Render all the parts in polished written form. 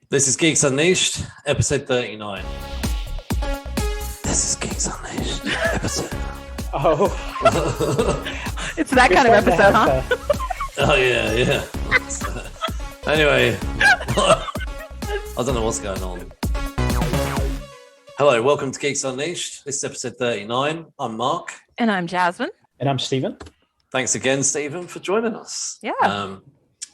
This is Geeks Unleashed, episode 39. This is Geeks Unleashed, episode. Oh, It's that kind of episode, huh? Oh, yeah. Anyway, I don't know what's going on. Hello, welcome to Geeks Unleashed. This is episode 39. I'm Mark. And I'm Jasmin. And I'm Stephen. Thanks again, Stephen, for joining us. Yeah.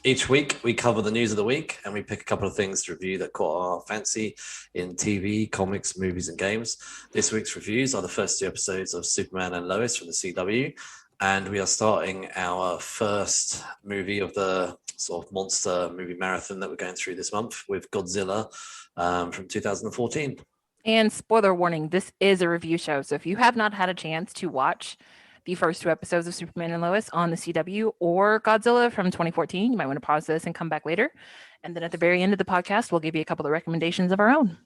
Each week, we cover the news of the week and we pick a couple of things to review that caught our fancy in TV, comics, movies, and games. This week's reviews are the first two episodes of Superman and Lois from the CW. And we are starting our first movie of the sort of monster movie marathon that we're going through this month with Godzilla from 2014. And spoiler warning, this is a review show. So if you have not had a chance to watch the first two episodes of Superman and Lois on the CW or Godzilla from 2014, you might want to pause this and come back later. And then at the very end of the podcast, we'll give you a couple of recommendations of our own.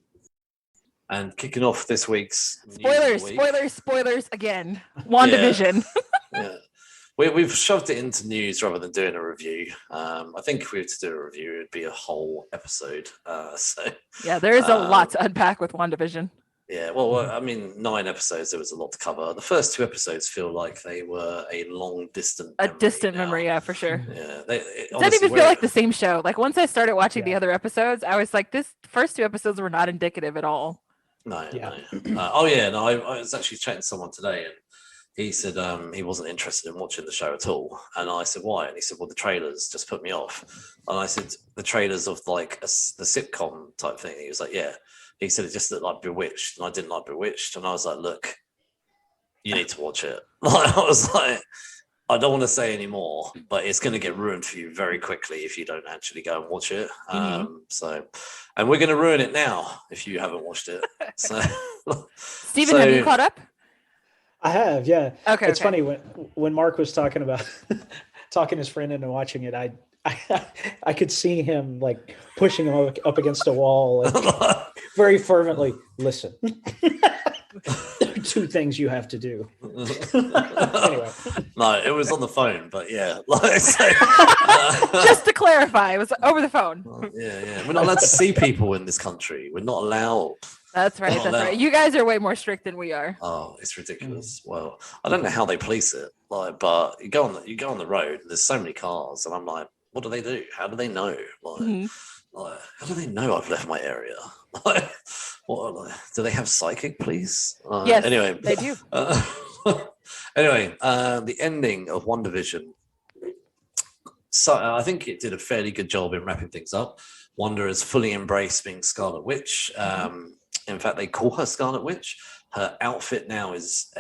And kicking off this week's Spoilers again. WandaVision. Yeah. We've shoved it into news rather than doing a review. I think if we were to do a review, it'd be a whole episode. Yeah, there is a lot to unpack with WandaVision. Yeah, well, I mean, 9 episodes, there was a lot to cover. The first 2 episodes feel like they were a long distant memory, yeah, for sure. Yeah, it doesn't even feel like the same show. Like once I started watching the other episodes, I was like, this first 2 episodes were not indicative at all. No. I was actually chatting to someone today and he said he wasn't interested in watching the show at all. And I said, why? And he said, well, the trailers just put me off. And I said, the trailers of like the sitcom type thing. He was like, yeah. He said it just looked like Bewitched, and I didn't like Bewitched. And I was like, look, you need to watch it. I was like, I don't want to say any more, but it's going to get ruined for you very quickly if you don't actually go and watch it. And we're going to ruin it now if you haven't watched it. So, Stephen, have you caught up? I have, yeah. Okay. It's funny when Mark was talking about talking his friend into watching it. I could see him like pushing him up against a wall, like, very fervently. Listen, there are 2 things you have to do. Anyway, no, it was on the phone, but yeah, just to clarify, it was over the phone. Yeah. We're not allowed to see people in this country. We're not allowed. That's right. You guys are way more strict than we are. Oh, it's ridiculous. Well, I don't know how they police it, but you go on the road. There's so many cars, and I'm like, what do they do? How do they know? How do they know I've left my area? Do they have psychic police? Yes, anyway, they do. The ending of WandaVision. So I think it did a fairly good job in wrapping things up. Wanda has fully embraced being Scarlet Witch. In fact, they call her Scarlet Witch. Her outfit now is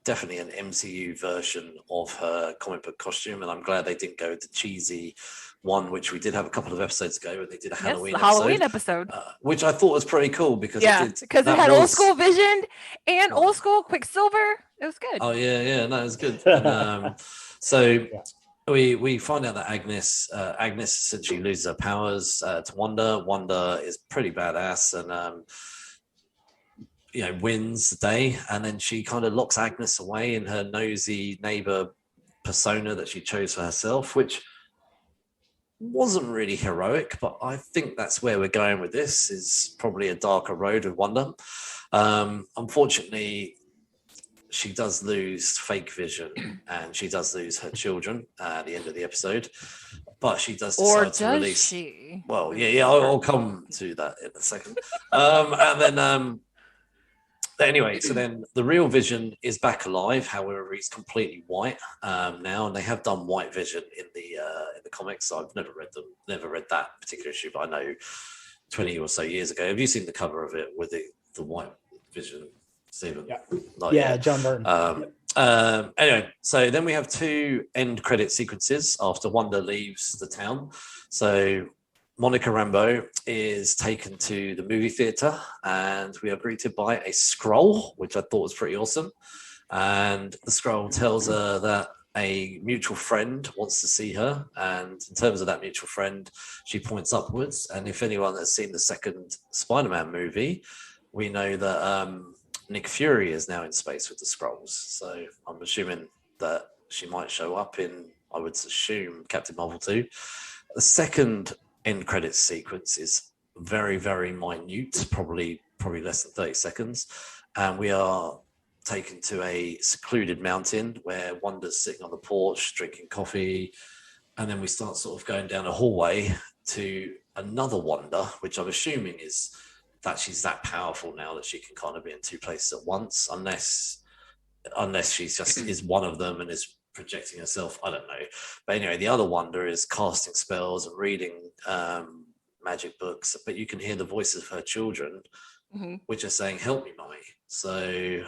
definitely an MCU version of her comic book costume, and I'm glad they didn't go the cheesy one, which we did have a couple of episodes ago, where they did a Halloween episode, which I thought was pretty cool because it had old school Vision and old school Quicksilver. It was good. Oh yeah, no, it was good. And, we find out that Agnes essentially loses her powers to Wanda. Wanda is pretty badass and wins the day, and then she kind of locks Agnes away in her nosy neighbor persona that she chose for herself, which wasn't really heroic, but I think that's where we're going with this, is probably a darker road with Wanda. Unfortunately, she does lose fake Vision and she does lose her children at the end of the episode, but she does decide to release. She? Well, yeah, I'll come to that in a second. And then anyway, so then the real Vision is back alive. However, he's completely white now, and they have done White Vision in the comics. So I've never read that particular issue, but I know 20 or so years ago. Have you seen the cover of it with the White Vision, Stephen? Yeah, John Byrne. Anyway, so then we have 2 end credit sequences after Wanda leaves the town. So Monica Rambeau is taken to the movie theater and we are greeted by a scroll, which I thought was pretty awesome. And the scroll tells her that a mutual friend wants to see her. And in terms of that mutual friend, she points upwards. And if anyone has seen the second Spider-Man movie, we know that Nick Fury is now in space with the scrolls. So I'm assuming that she might show up in, I would assume, Captain Marvel 2. The second end credits sequence is very, very minute, probably less than 30 seconds. And we are taken to a secluded mountain where Wanda's sitting on the porch drinking coffee. And then we start sort of going down a hallway to another Wanda, which I'm assuming is that she's that powerful now that she can kind of be in two places at once, unless she's just is one of them and is projecting herself. I don't know. But anyway, the other Wanda is casting spells and reading magic books, but you can hear the voices of her children, which are saying, "Help me, Mummy." So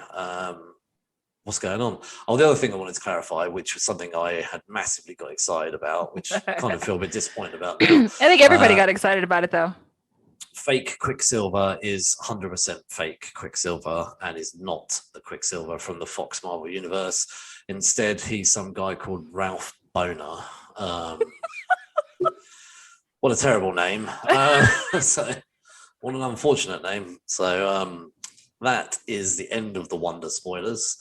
what's going on? Oh, the other thing I wanted to clarify, which was something I had massively got excited about, which I kind of feel a bit disappointed about now. I think everybody got excited about it, though. Fake Quicksilver is 100% fake Quicksilver and is not the Quicksilver from the Fox Marvel universe. Instead, he's some guy called Ralph Boner. What a terrible name. So, what an unfortunate name. So that is the end of the Wanda spoilers.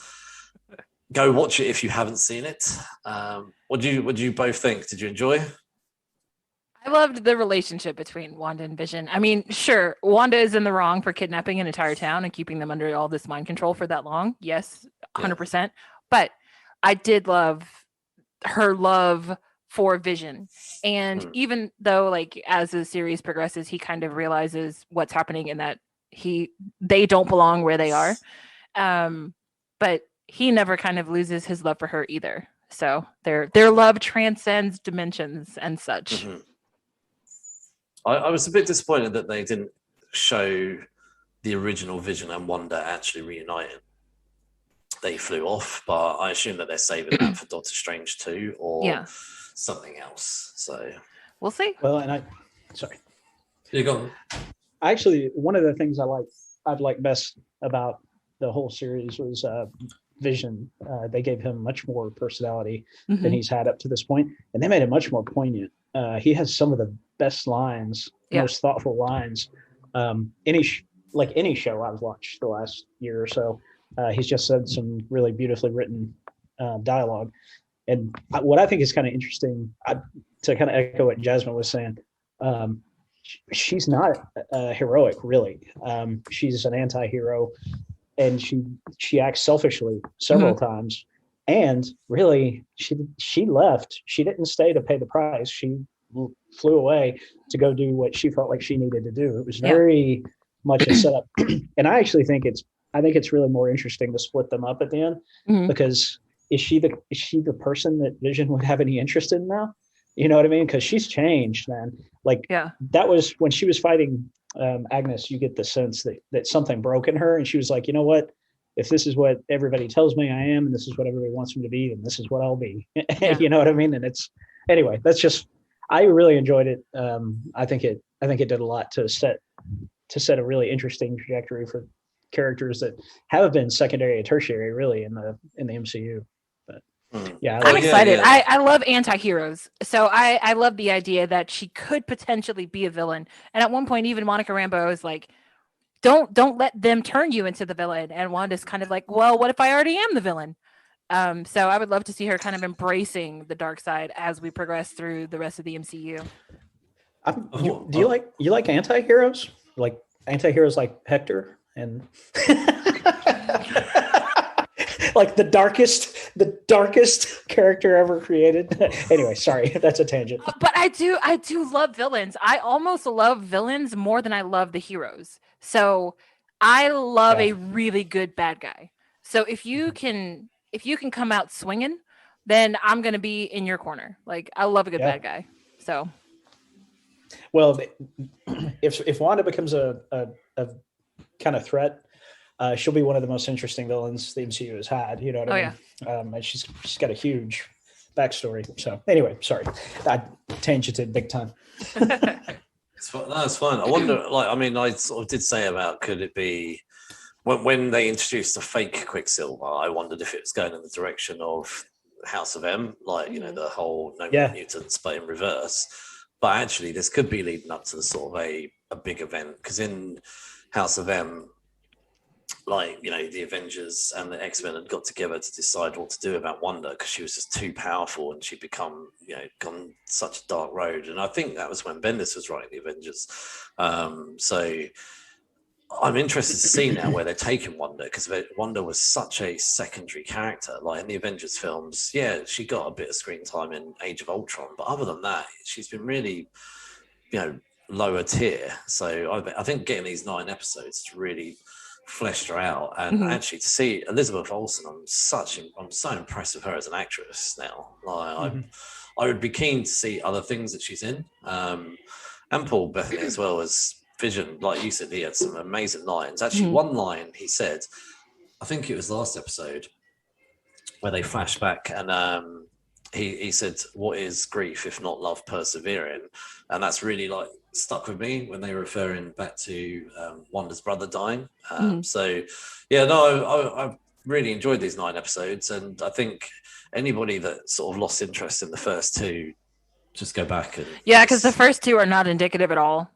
Go watch it if you haven't seen it. What do you both think? Did you enjoy? I loved the relationship between Wanda and Vision. I mean, sure, Wanda is in the wrong for kidnapping an entire town and keeping them under all this mind control for that long. Yes, 100%. Yeah. But I did love her love for Vision. And even though, like, as the series progresses, he kind of realizes what's happening and that they don't belong where they are. But he never kind of loses his love for her either. So their love transcends dimensions and such. I was a bit disappointed that they didn't show the original Vision and Wanda actually reuniting. They flew off, but I assume that they're saving that for Doctor Strange 2 or something else. So we'll see. Well, and sorry. You go. Actually, one of the things I've liked best about the whole series was Vision. They gave him much more personality than he's had up to this point, and they made it much more poignant. He has some of the best lines, most thoughtful lines. Any show I've watched the last year or so, he's just said some really beautifully written dialogue. And what I think is kind of interesting, to kind of echo what Jasmin was saying, she's not heroic, really. She's an anti-hero, and she acts selfishly several times. And really, she left. She didn't stay to pay the price. She flew away to go do what she felt like she needed to do. It was very much a setup. And I actually think it's really more interesting to split them up at the end, because is she the person that Vision would have any interest in now? You know what I mean? Because she's changed, man. Like that was when she was fighting Agnes. You get the sense that something broke in her, and she was like, you know what? If this is what everybody tells me I am, and this is what everybody wants me to be, then this is what I'll be. You know what I mean? And anyway, that's just, I really enjoyed it. I think it did a lot to set a really interesting trajectory for characters that have been secondary and tertiary, really, in the MCU. But yeah, I'm excited. Yeah. I love anti-heroes, so I love the idea that she could potentially be a villain. And at one point, even Monica Rambeau is like, Don't let them turn you into the villain. And Wanda's kind of like, well, what if I already am the villain? So I would love to see her kind of embracing the dark side as we progress through the rest of the MCU. Do you like anti-heroes? Like anti-heroes like Hector and like the darkest character ever created. Anyway, sorry, that's a tangent. But I do love villains. I almost love villains more than I love the heroes. So I love a really good bad guy. So if you can come out swinging, then I'm going to be in your corner. Like, I love a good bad guy. So, well, if Wanda becomes a kind of threat, she'll be one of the most interesting villains the MCU has had. You know what I mean? Yeah. And she's got a huge backstory. So anyway, sorry, I tangented big time. That's fine. I wonder, I sort of did say about, could it be when they introduced a fake Quicksilver, I wondered if it was going in the direction of House of M, the whole no more mutants, but in reverse. But actually, this could be leading up to the sort of a big event, because in House of M, like, you know, the Avengers and the X-Men had got together to decide what to do about Wanda because she was just too powerful and she'd become, you know, gone such a dark road. And I think that was when Bendis was writing the Avengers. So I'm interested to see now where they're taking Wanda, because Wanda was such a secondary character. Like in the Avengers films, yeah, she got a bit of screen time in Age of Ultron, but other than that, she's been really, you know, lower tier. So I think getting these 9 episodes to really fleshed her out, and actually to see Elizabeth Olsen, I'm so impressed with her as an actress now. Like I would be keen to see other things that she's in, and Paul Bettany as well as Vision. Like you said, he had some amazing lines. Actually, one line he said, I think it was last episode, where they flash back and he said, "What is grief if not love persevering?" And that's really like stuck with me when they were referring back to Wanda's brother dying. So yeah, no, I really enjoyed these 9 episodes, and I think anybody that sort of lost interest in the first 2, just go back and because the first 2 are not indicative at all.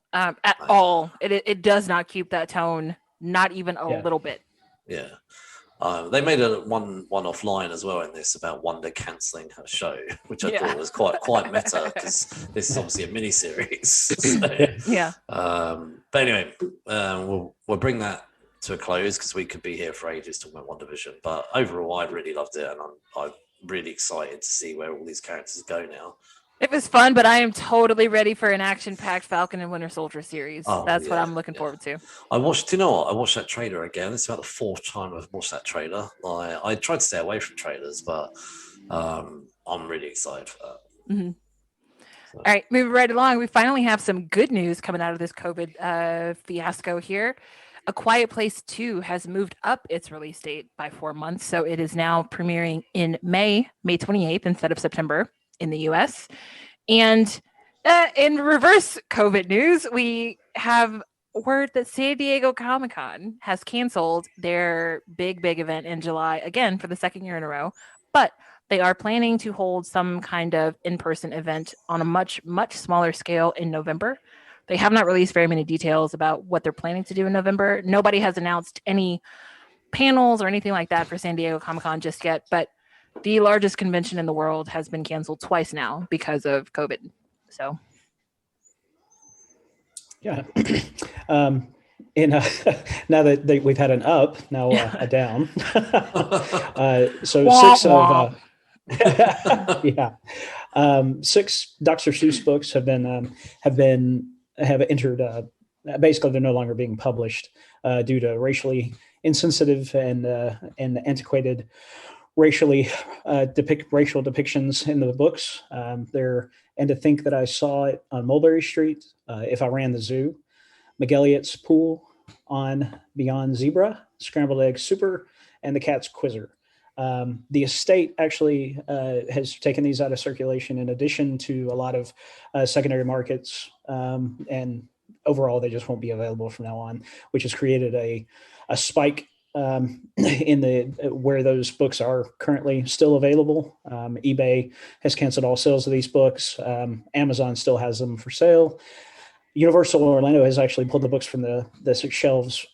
All. It does not keep that tone, not even a little bit. Yeah. They made a one-off line as well in this about Wanda cancelling her show, which I thought was quite meta, because this is obviously a mini-series. So, but anyway, we'll bring that to a close, because we could be here for ages talking about WandaVision. But overall, I really loved it, and I'm really excited to see where all these characters go now. It was fun, but I am totally ready for an action-packed Falcon and Winter Soldier series. That's what I'm looking forward to. I watched that trailer again. It's about the 4th time I've watched that trailer. I tried to stay away from trailers, but I'm really excited for that. All right, moving right along. We finally have some good news coming out of this COVID fiasco here. A Quiet Place 2 has moved up its release date by 4 months, so it is now premiering in May 28th instead of September in the US. And in reverse COVID news, we have word that San Diego Comic-Con has canceled their big event in July, again for the 2nd year in a row, but they are planning to hold some kind of in-person event on a much smaller scale in November. They have not released very many details about what they're planning to do in November. Nobody has announced any panels or anything like that for San Diego Comic-Con just yet, but the largest convention in the world has been canceled twice now because of COVID. So, yeah. Now that we've had an up, now a down. So 6 of 6 Dr. Seuss books have entered. Basically, they're no longer being published due to racially insensitive and antiquated racial depictions in the books. And to think that I saw it on Mulberry Street, If I Ran the Zoo, McElliot's Pool, On Beyond Zebra, Scrambled Egg Super, and The Cat's Quizzer. The estate actually has taken these out of circulation in addition to a lot of secondary markets, and overall they just won't be available from now on, which has created a spike in where those books are currently still available. eBay has canceled all sales of these books. Amazon still has them for sale. Universal Orlando has actually pulled the books from the shelves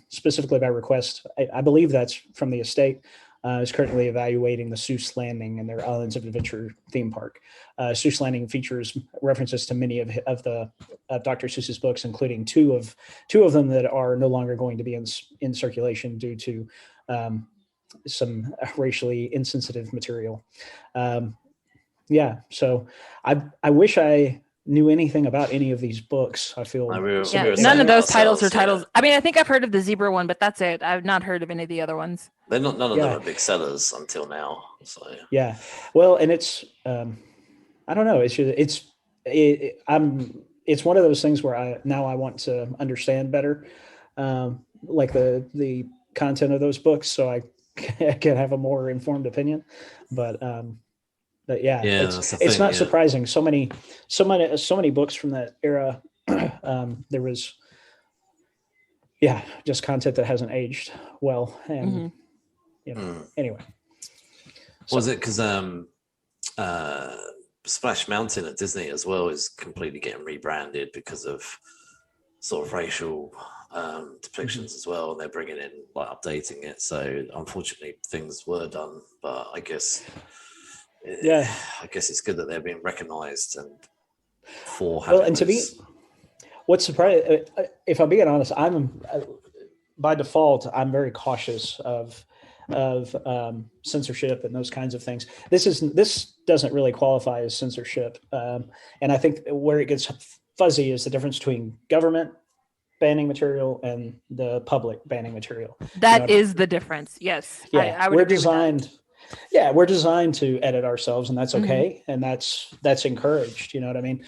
specifically by request. I believe that's from the estate. Is currently evaluating the Seuss Landing and their Islands of Adventure theme park. Seuss Landing features references to many of Dr. Seuss's books, including two of them that are no longer going to be in circulation due to some racially insensitive material. So I wish I knew anything about any of these books. I feel none of those titles are titles. I mean, I think I've heard of the Zebra one, but that's it. I've not heard of any of the other ones. None of them are big sellers until now. So well, and it's I don't know. It's one of those things where I want to understand better, like the content of those books, so I can have a more informed opinion. But it's not surprising. So many books from that era. There was, just content that hasn't aged well, and anyway. Was it because Splash Mountain at Disney as well is completely getting rebranded because of sort of racial depictions as well, and they're bringing in like updating it. So unfortunately, things were done, but I guess it's good that they're being recognised and for having. Well, and to me, what's surprising, if I'm being honest, I'm by default I'm very cautious of censorship and those kinds of things. This doesn't really qualify as censorship, and I think where it gets fuzzy is the difference between government banning material and the public banning material. That is the difference. Yes. Yeah, I would we're agree designed. with that. Yeah, we're designed to edit ourselves, and that's okay, and that's encouraged. You know what I mean?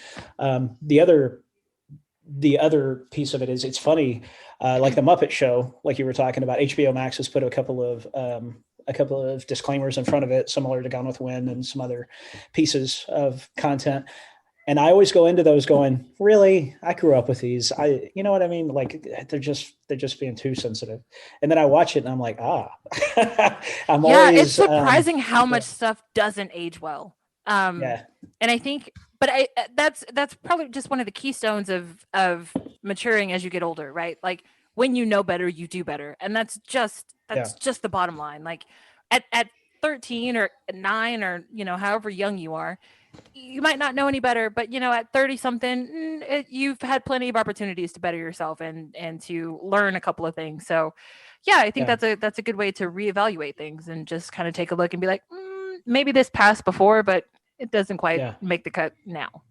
The other piece of it is it's funny, like the Muppet Show, like you were talking about. HBO Max has put a couple of disclaimers in front of it, similar to Gone with the Wind and some other pieces of content. And I always go into those going, really? I grew up with these. You know what I mean? Like they're just being too sensitive. And then I watch it and I'm like, it's surprising how much stuff doesn't age well. And I think, but that's probably just one of the keystones of maturing as you get older, right? Like when you know better, you do better. And that's just the bottom line. Like at 13 or 9 or, however young you are, you might not know any better, but at 30 something, you've had plenty of opportunities to better yourself and to learn a couple of things. So I think that's a good way to reevaluate things and just kind of take a look and be like, maybe this passed before, but it doesn't quite make the cut now.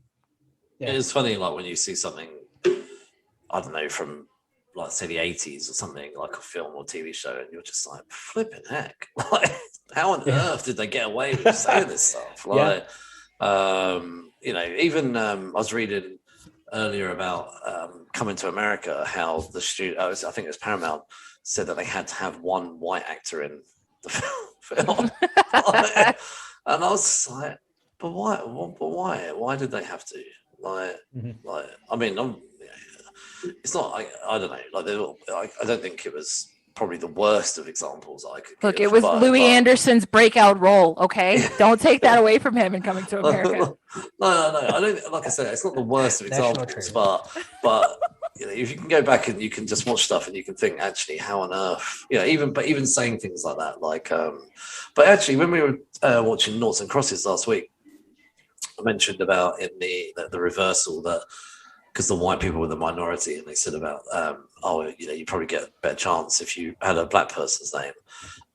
Yeah. It's funny, like when you see something, I don't know, from like say the 80s or something, like a film or TV show, and you're just like, flipping heck, like how on earth did they get away with saying this stuff? Like even I was reading earlier about Coming to America, how the studio, I think it was Paramount, said that they had to have one white actor in the film. And I was like, but why? Why did they have to? I mean, it's not. I don't know. Like, I don't think it was probably the worst of examples I could look. Give, it was Louis Anderson's breakout role. Okay, don't take that away from him in Coming to America. No. I don't. Like I said, it's not the worst of examples, but if you can go back and you can just watch stuff and you can think, actually, how on earth, even saying things like that, but actually, when we were watching Noughts and Crosses last week, I mentioned about in the reversal that because the white people were the minority, and they said about you probably get a better chance if you had a black person's name,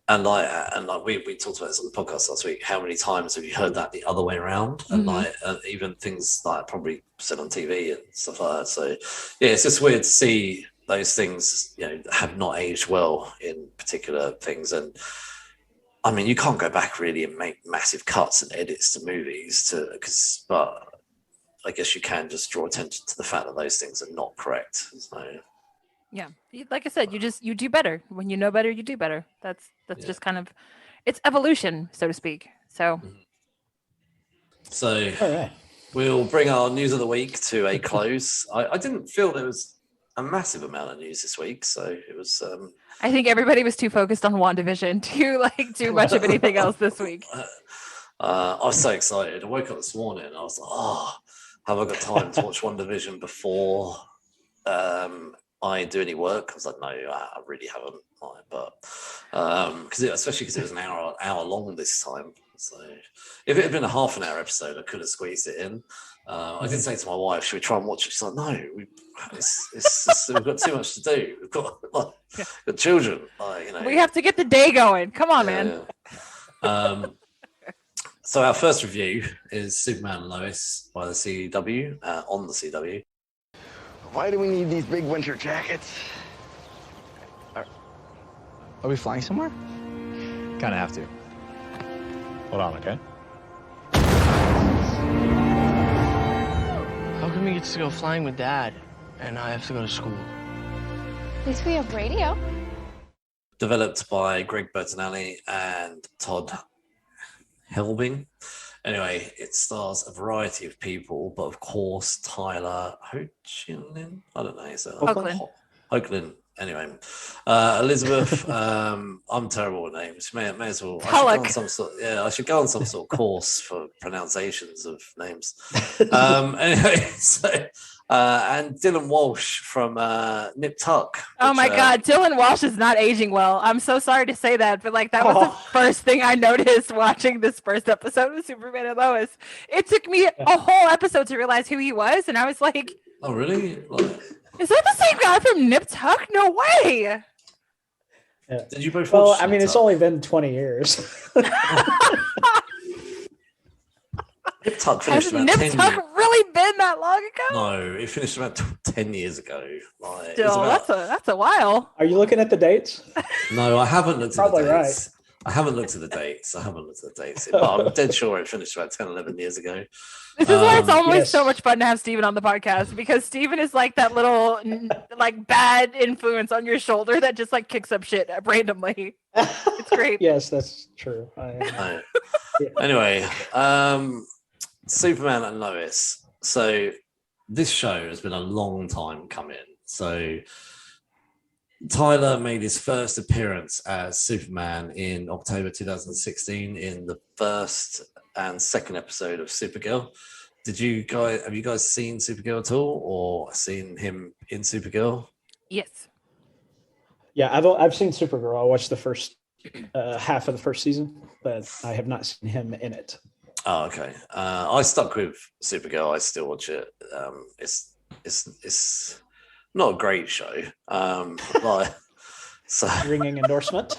and we talked about this on the podcast last week. How many times have you heard that the other way around? And even things like probably said on TV and stuff like that. So it's just weird to see those things have not aged well in particular things. And I mean, you can't go back really and make massive cuts and edits to movies but I guess you can just draw attention to the fact that those things are not correct. So yeah, like I said, you do better when you know better. You do better. That's just kind of, it's evolution, so to speak. So all right, We'll bring our news of the week to a close. I didn't feel there was a massive amount of news this week, so it was. I think everybody was too focused on WandaVision to too much of anything else this week. I was so excited. I woke up this morning and I was like, have I got time to watch WandaVision before I do any work? I was like, no, I really haven't. But especially because it was an hour long this time. So if it had been a half an hour episode, I could have squeezed it in. I did say to my wife, should we try and watch it? She's like, no, we've got too much to do. We've got children. We have to get the day going. Come on, man. Yeah. So our first review is Superman and Lois by the CW, on the CW. Why do we need these big winter jackets? Are we flying somewhere? Kind of have to. Hold on, okay? How come he gets to go flying with Dad, and I have to go to school? At least we have radio. Developed by Greg Bertinelli and Todd Helbing. Anyway, it stars a variety of people, but of course, Tyler Hoechlin. I don't know. Hoechlin. Anyway, Elizabeth. I'm terrible with names. May as well. I should go on some sort of course for pronunciations of names. Anyway, so And Dylan Walsh from Nip Tuck. Oh which, my God, Dylan Walsh is not aging well. I'm so sorry to say that, but like that was the first thing I noticed watching this first episode of Superman and Lois. It took me a whole episode to realize who he was, and I was like, "Oh, really? Like, is that the same guy from Nip Tuck? No way!" Yeah. Did you both? Well, watch I mean, Nip it's Tuck? only been 20 years. Nip Tuck Has finished about Nip 10 Tuck years. really been that long ago? No, it finished about 10 years ago. Like, it was Still, about- that's a while. Are you looking at the dates? No, I haven't looked at Probably the right. dates. I haven't looked at the dates. But I'm dead sure it finished about 10, 11 years ago. This is why it's always Yes. so much fun to have Steven on the podcast, because Steven is like that little like bad influence on your shoulder that just like kicks up shit randomly. It's great. Yes, that's true. No. Yeah. Anyway, Superman and Lois. So this show has been a long time coming. So Tyler made his first appearance as Superman in October 2016 in the first and second episode of Supergirl. Have you guys seen Supergirl at all, or seen him in Supergirl? Yes. Yeah, I've seen Supergirl. I watched the first half of the first season, but I have not seen him in it. Oh, okay. I stuck with Supergirl. I still watch it. It's not a great show. So Ringing endorsement.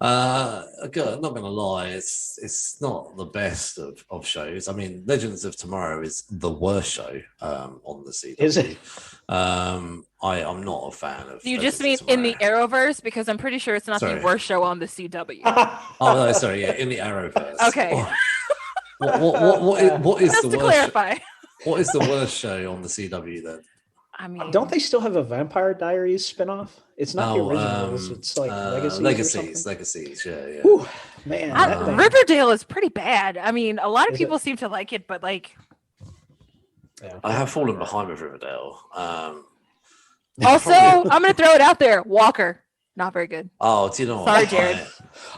I'm not gonna lie, it's not the best of shows. I mean, Legends of Tomorrow is the worst show on the CW. Is it? I'm not a fan of. You Legends just of mean in the Tomorrow. Arrowverse, because I'm pretty sure it's not Sorry. the worst show on the CW. Oh no, sorry, yeah, in the Arrowverse. Okay. What is Just the to worst? clarify. What is the worst show on the CW then? I mean, Don't they still have a Vampire Diaries spinoff? It's not the originals. It's like Legacies, yeah. Whew, man, that thing. Riverdale is pretty bad. I mean, a lot of Is people seem to like it, but like, Yeah. I have fallen behind with Riverdale. also, I'm gonna throw it out there. Walker, not very good. Oh, do you know what? Sorry, Jared.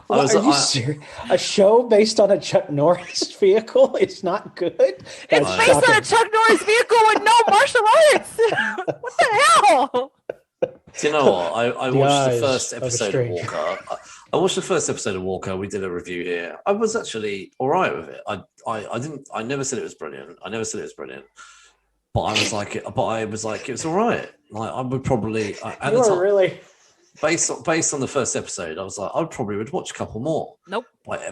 What, are you serious? A show based on a Chuck Norris vehicle? It's not good. It's That's based on shocking. a Chuck Norris vehicle with no martial arts. What the hell? Do you know what? I The watched the eyes first of a episode of stranger. Walker. I watched the first episode of Walker. We did a review here. I was actually all right with it. I never said it was brilliant. But I was like it was all right. Like I would probably at You the are time, really based on the first episode, I was like, I probably would watch a couple more. Nope.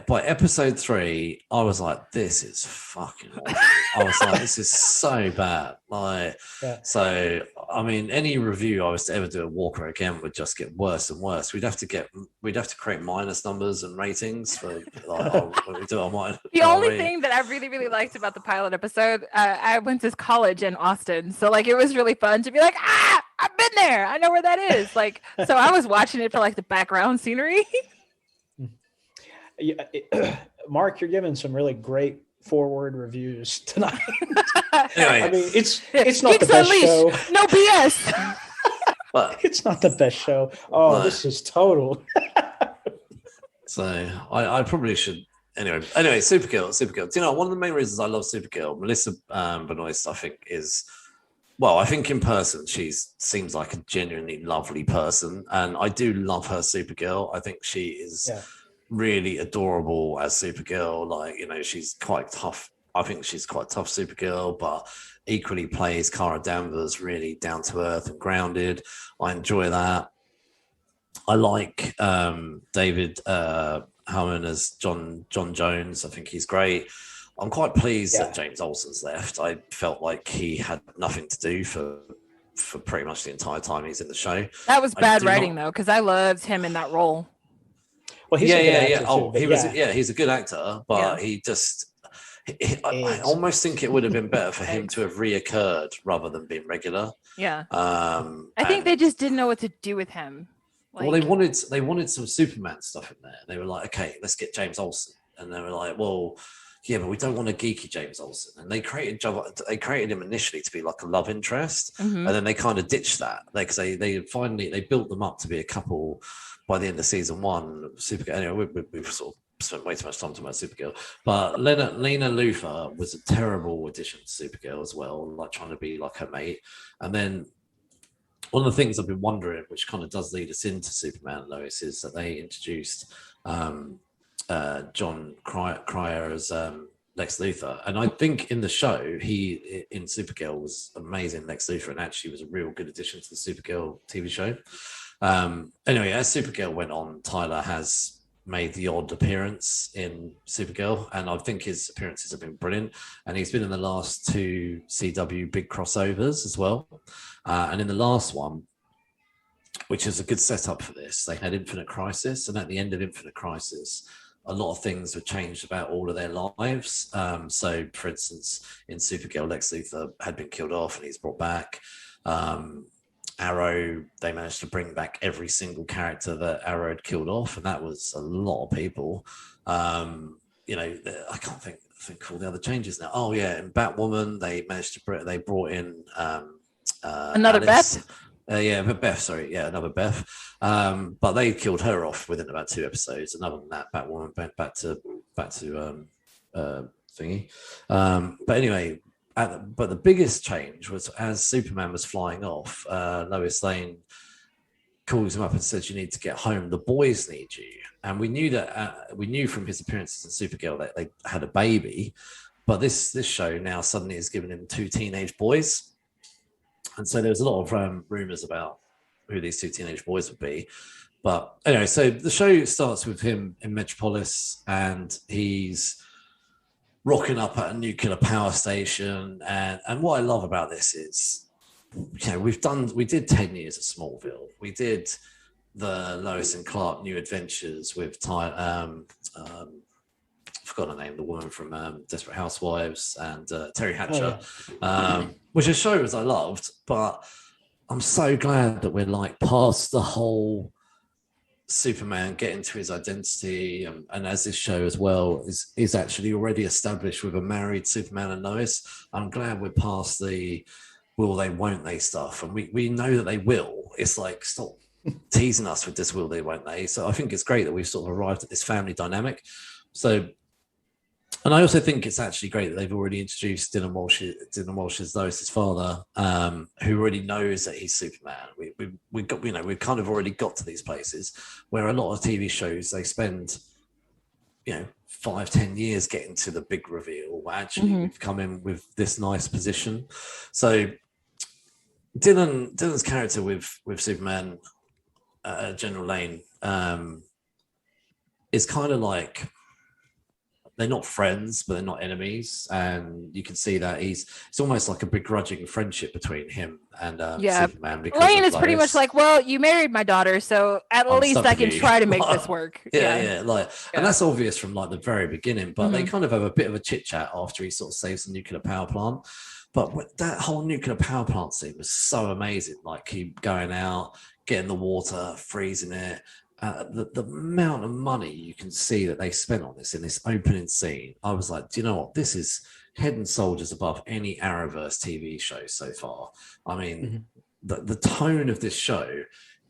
By episode 3, I was like, this is fucking awful. I was like, this is so bad. Like, Yeah. so I mean, any review I was to ever do of Walker again would just get worse and worse. We'd have to create minus numbers and ratings for like when we do our mine. The only thing that I really, really liked about the pilot episode, I went to college in Austin. So, like, it was really fun to be like, I've been there. I know where that is. Like, so I was watching it for, like, the background scenery. Yeah, Mark, you're giving some really great forward reviews tonight. Anyway, I mean, it's not the Geeks best Unleashed. show. No BS. but It's not the best show. Oh, No. this is total. so I probably should. Anyway, Supergirl. Do you know one of the main reasons I love Supergirl? Melissa Benoist, I think, is. Well, I think in person she seems like a genuinely lovely person, and I do love her Supergirl. I think she is really adorable as Supergirl. Like, you know, she's quite tough. I think she's quite tough Supergirl, but equally plays Kara Danvers really down to earth and grounded. I enjoy that. I like David Harmon as John Jones. I think he's great. I'm quite pleased that James Olsen's left. I felt like he had nothing to do for pretty much the entire time he's in the show. That was bad do writing, not- though, because I loved him in that role. Well, he's a good actor Yeah. too, Oh, but he's a good actor, but he just. I almost think it would have been better for him to have reoccurred rather than being regular. Yeah. I think they just didn't know what to do with him. Well, they wanted some Superman stuff in there. They were like, okay, let's get James Olsen, and they were like, well, yeah, but we don't want a geeky James Olsen. And they created him initially to be like a love interest, and then they kind of ditched that because they finally built them up to be a couple by the end of season 1. Supergirl. Anyway, we've sort of spent way too much time talking about Supergirl. But Lena Luthor was a terrible addition to Supergirl as well, like trying to be like her mate. And then one of the things I've been wondering, which kind of does lead us into Superman and Lois, is that they introduced John Cryer as Lex Luthor. And I think in the show, he in Supergirl was amazing, Lex Luthor, and actually was a real good addition to the Supergirl TV show. Anyway, as Supergirl went on, Tyler has made the odd appearance in Supergirl, and I think his appearances have been brilliant. And he's been in the last 2 CW big crossovers as well. And in the last one, which is a good setup for this, they had Infinite Crisis, and at the end of Infinite Crisis, a lot of things were changed about all of their lives. So, for instance, in Supergirl, Lex Luthor had been killed off, and he's brought back. Arrow, they managed to bring back every single character that Arrow had killed off, and that was a lot of people. I can't think all the other changes now. Oh yeah, in Batwoman, they managed to they brought in Another Alice. Beth. Another Beth. But they killed her off within about 2 episodes. And other than that, Batwoman went back to thingy. But anyway. But the biggest change was as Superman was flying off, Lois Lane calls him up and says, "You need to get home. The boys need you." And we knew that we knew from his appearances in Supergirl that they had a baby, but this show now suddenly has given him 2 teenage boys, and so there was a lot of rumors about who these 2 teenage boys would be. But anyway, so the show starts with him in Metropolis, and he's rocking up at a nuclear power station. And what I love about this is, we did 10 years of Smallville. We did the Lois and Clark New Adventures with I forgot her name, the woman from Desperate Housewives, and Terry Hatcher, which are shows I loved. But I'm so glad that we're like past the whole Superman getting to his identity, and as this show as well is actually already established with a married Superman and Lois. I'm glad we're past the will they, won't they stuff, and we know that they will. It's like, stop teasing us with this will they, won't they. So I think it's great that we've sort of arrived at this family dynamic. So, and I also think it's actually great that they've already introduced Dylan Walsh's Lois's father, who already knows that he's Superman. We've kind of already got to these places where a lot of TV shows, they spend, 5-10 years getting to the big reveal. Actually, we've come in with this nice position. So Dylan's character with Superman, General Lane, is kind of like, they're not friends, but they're not enemies, and you can see that it's almost like a begrudging friendship between him and Superman. Because Lane is pretty much like, well, you married my daughter, so at least I can try to make this work. And that's obvious from like the very beginning. But they kind of have a bit of a chit chat after he sort of saves the nuclear power plant. But that whole nuclear power plant scene was so amazing. Like, keep going out, getting the water, freezing it. The amount of money you can see that they spent on this in this opening scene, I was like, do you know what? This is head and shoulders above any Arrowverse TV show so far. I mean, the tone of this show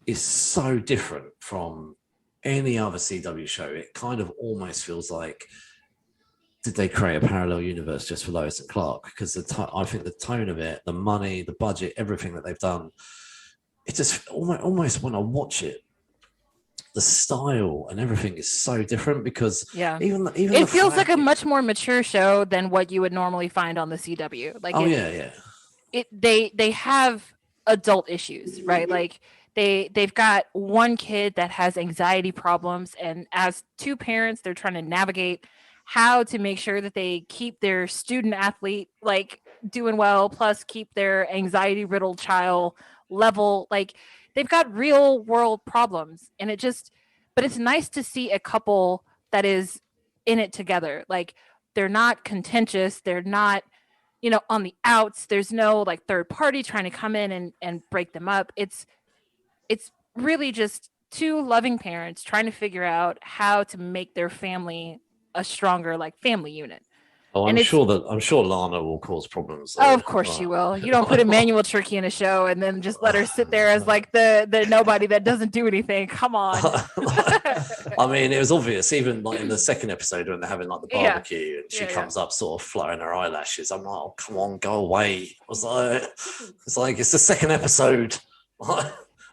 is so different from any other CW show. It kind of almost feels like, did they create a parallel universe just for Lois and Clark? Because I think the tone of it, the money, the budget, everything that they've done, it just almost when I watch it, the style and everything is so different, because even it feels like a much more mature show than what you would normally find on the CW. Like, they have adult issues, right? Like they've got one kid that has anxiety problems, and as 2 parents, they're trying to navigate how to make sure that they keep their student athlete like doing well, plus keep their anxiety riddled child level. Like, they've got real world problems, and but it's nice to see a couple that is in it together. Like, they're not contentious. They're not, on the outs. There's no like third party trying to come in and break them up. It's really just 2 loving parents trying to figure out how to make their family a stronger like family unit. Oh, And I'm it's- sure Lana will cause problems. Oh, of course she will. You don't put a manual turkey in a show and then just let her sit there as like the nobody that doesn't do anything. Come on. I mean, it was obvious, even like in the second episode when they're having like the Yeah. barbecue and she Yeah, comes up sort of fluttering her eyelashes. I'm like, oh, come on, go away. It's like it's the second episode.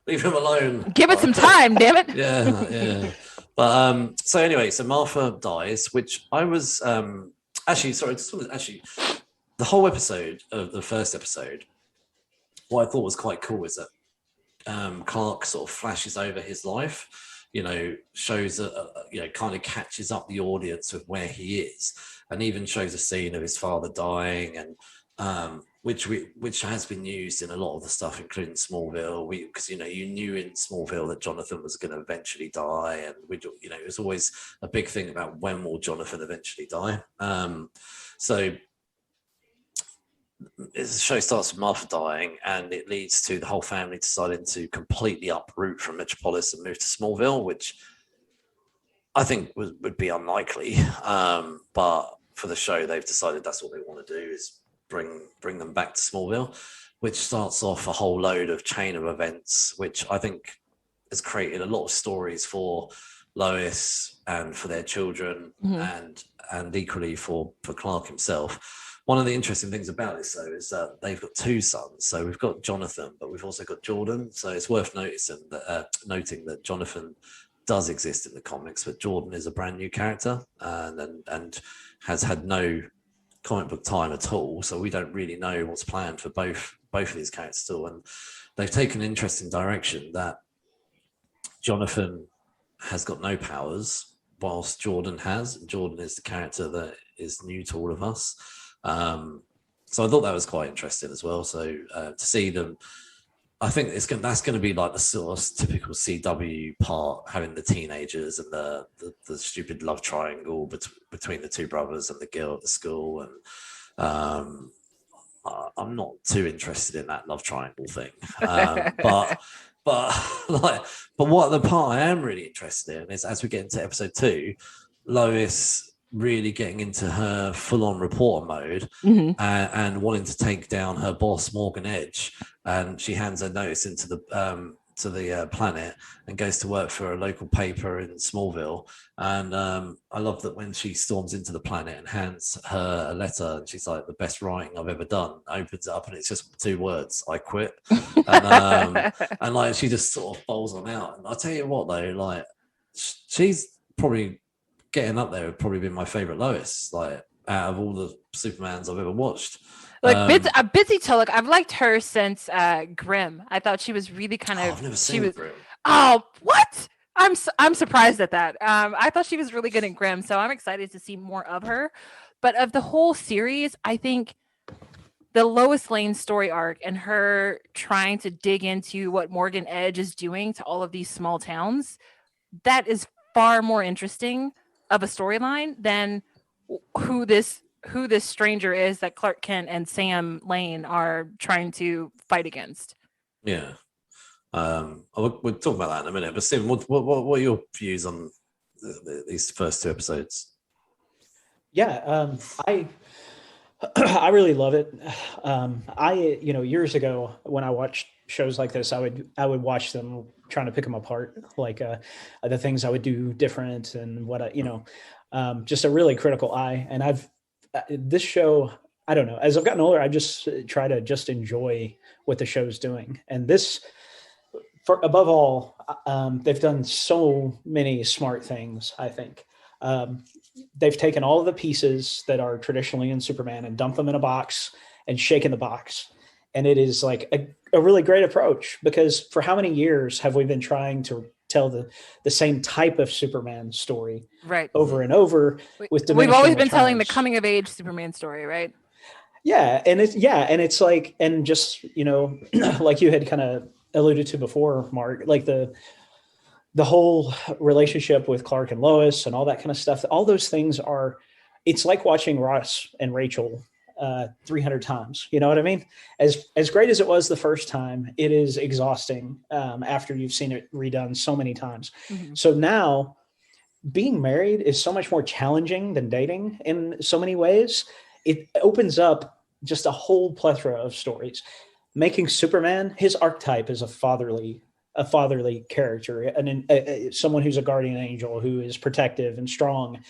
Leave him alone. Give it some time, damn it. Yeah. But so anyway, so Martha dies, which I was actually the whole episode of the first episode. What I thought was quite cool is that Clark sort of flashes over his life, shows kind of catches up the audience with where he is, and even shows a scene of his father dying, and which has been used in a lot of the stuff, including Smallville. Because you knew in Smallville that Jonathan was going to eventually die, and it was always a big thing about when will Jonathan eventually die. So the show starts with Martha dying, and it leads to the whole family deciding to completely uproot from Metropolis and move to Smallville, which I think would be unlikely. But for the show, they've decided that's what they want to do, is bring them back to Smallville, which starts off a whole load of chain of events, which I think has created a lot of stories for Lois and for their children, and equally for Clark himself. One of the interesting things about this, though, is that they've got two sons. So we've got Jonathan, but we've also got Jordan. So it's worth noting that Jonathan does exist in the comics, but Jordan is a brand new character and has had no comic book time at all. So we don't really know what's planned for both of these characters still. And they've taken an interesting direction that Jonathan has got no powers, whilst Jordan has. Jordan is the character that is new to all of us. So I thought that was quite interesting as well. So to see them, I think that's going to be like the sort of typical CW part, having the teenagers and the stupid love triangle between the two brothers and the girl at the school. And I'm not too interested in that love triangle thing. But what the part I am really interested in is, as we get into episode 2, Lois really getting into her full-on reporter mode, and wanting to take down her boss Morgan Edge, and she hands her notice into the planet and goes to work for a local paper in Smallville. And I love that when she storms into the planet and hands her a letter, and she's like, the best writing I've ever done, opens it up and it's just 2 words, I quit. And like she just sort of bowls on out. And I'll tell you what though, like she's probably getting up there, would probably been my favorite Lois, like out of all the Supermans I've ever watched. Like Bitsy Tulloch, I've liked her since Grimm. I thought she was really kind of. I've never seen Grimm. Oh, what? I'm surprised at that. I thought she was really good in Grimm, so I'm excited to see more of her. But of the whole series, I think the Lois Lane story arc and her trying to dig into what Morgan Edge is doing to all of these small towns, that is far more interesting of a storyline than who this stranger is that Clark Kent and Sam Lane are trying to fight against. Yeah. We'll talk about that in a minute. But Stephen, what are your views on these first 2 episodes? Yeah, I really love it. Years ago when I watched shows like this, I would watch them trying to pick them apart, like the things I would do different and what just a really critical eye. And this show, I don't know, as I've gotten older, I just try to just enjoy what the show's doing. And this, above all, they've done so many smart things, I think. They've taken all of the pieces that are traditionally in Superman and dumped them in a box and shaken the box. And it is like a really great approach, because for how many years have we been trying to tell the same type of Superman story over and over with diminishing We've always been telling the returns. coming of age Superman story, right? And it's like, and just, like you had kind of alluded to before, Mark, like the whole relationship with Clark and Lois and all that kind of stuff, all those things it's like watching Ross and Rachel 300 times. You know what I mean? As great as it was the first time, it is exhausting after you've seen it redone so many times. Mm-hmm. So now being married is so much more challenging than dating in so many ways. It opens up just a whole plethora of stories. Making Superman, his archetype is a fatherly character, and someone who's a guardian angel, who is protective and strong.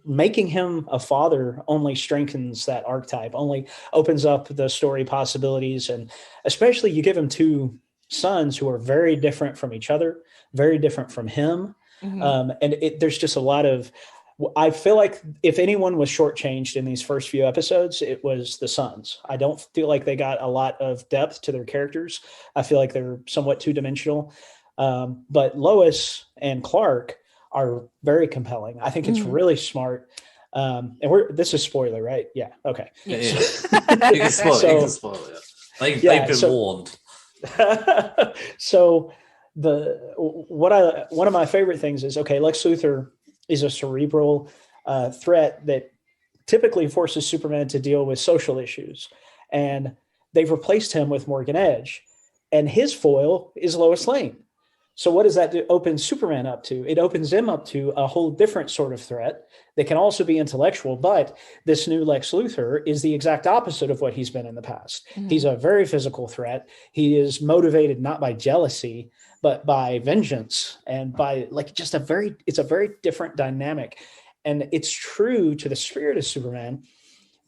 Making him a father only strengthens that archetype, only opens up the story possibilities. And especially you give him two sons who are very different from each other, very different from him. There's just a lot of, I feel like if anyone was shortchanged in these first few episodes, it was the sons. I don't feel like they got a lot of depth to their characters. I feel like they're somewhat two-dimensional. But Lois and Clark are very compelling. I think it's really smart. And this is spoiler, right? Yeah. Okay. Yeah. You can spoil it. You can spoil it. They've been warned. So one of my favorite things is, okay, Lex Luthor is a cerebral threat that typically forces Superman to deal with social issues. And they've replaced him with Morgan Edge. And his foil is Lois Lane. So what does that open Superman up to? It opens him up to a whole different sort of threat that can also be intellectual. But this new Lex Luthor is the exact opposite of what he's been in the past. He's a very physical threat. He is motivated not by jealousy, but by vengeance, and by it's a very different dynamic. And it's true to the spirit of Superman,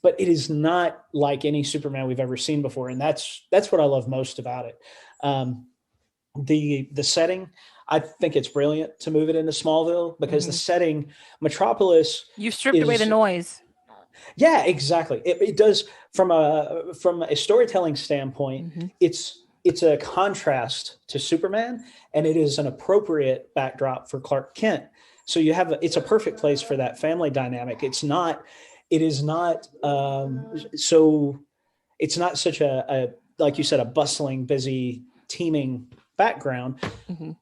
but it is not like any Superman we've ever seen before. And that's what I love most about it. The setting, I think it's brilliant to move it into Smallville, because the setting, Metropolis, you stripped away the noise. Yeah, exactly. It does from a storytelling standpoint. It's a contrast to Superman, and it is an appropriate backdrop for Clark Kent. So it's a perfect place for that family dynamic. It's not such a like you said, a bustling, busy, teeming background,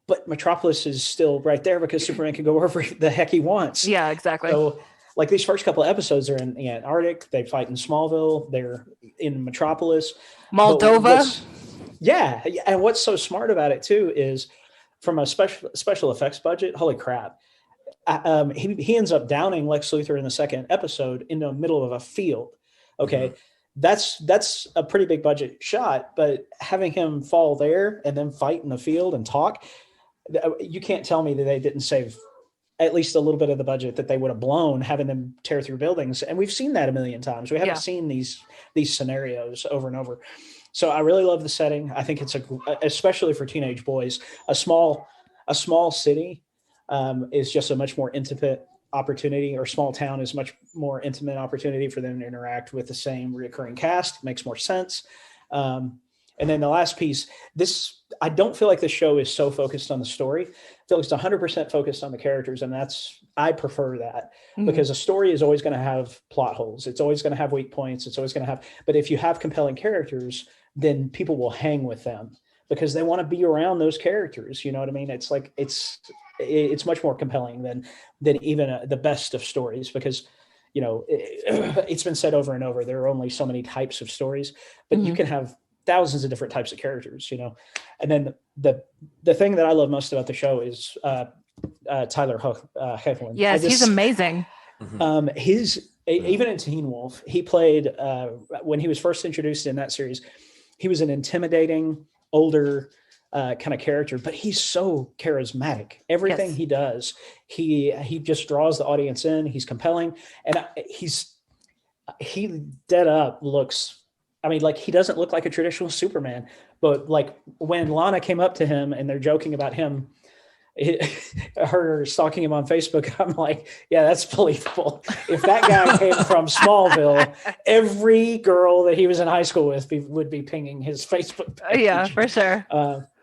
but Metropolis is still right there because Superman can go wherever the heck he wants. Yeah, exactly. So like these first couple of episodes are in the Antarctic, they fight in Smallville, they're in Metropolis. Moldova. Yeah. And what's so smart about it too is from a special effects budget, holy crap. He ends up downing Lex Luthor in the second episode in the middle of a field. Okay. That's a pretty big budget shot, but having him fall there and then fight in the field and talk, you can't tell me that they didn't save at least a little bit of the budget that they would have blown having them tear through buildings. And we've seen that a million times. We haven't seen these scenarios over and over. So I really love the setting. I think it's especially for teenage boys, a small city is just a much more intimate opportunity, or small town is much more intimate opportunity for them to interact with the same reoccurring cast. Makes more sense. And then the last piece, I don't feel like the show is so focused on the story. I feel like it's 100% focused on the characters. And I prefer that because a story is always going to have plot holes. It's always going to have weak points. It's always going to have, but if you have compelling characters, then people will hang with them because they want to be around those characters. You know what I mean? It's like, it's much more compelling than even the best of stories, because it's been said over and over, there are only so many types of stories, but you can have thousands of different types of characters, and then the thing that I love most about the show is Tyler Hoechlin. Yes, he's amazing. Even in Teen Wolf, he played when he was first introduced in that series, he was an intimidating older kind of character, but he's so charismatic. Everything he does, he just draws the audience in. He's compelling, and he dead up looks. I mean, like, he doesn't look like a traditional Superman, but like when Lana came up to him and they're joking about him, her stalking him on Facebook, I'm like, yeah, that's believable. If that guy came from Smallville, every girl that he was in high school with would be pinging his Facebook page. Yeah, for sure.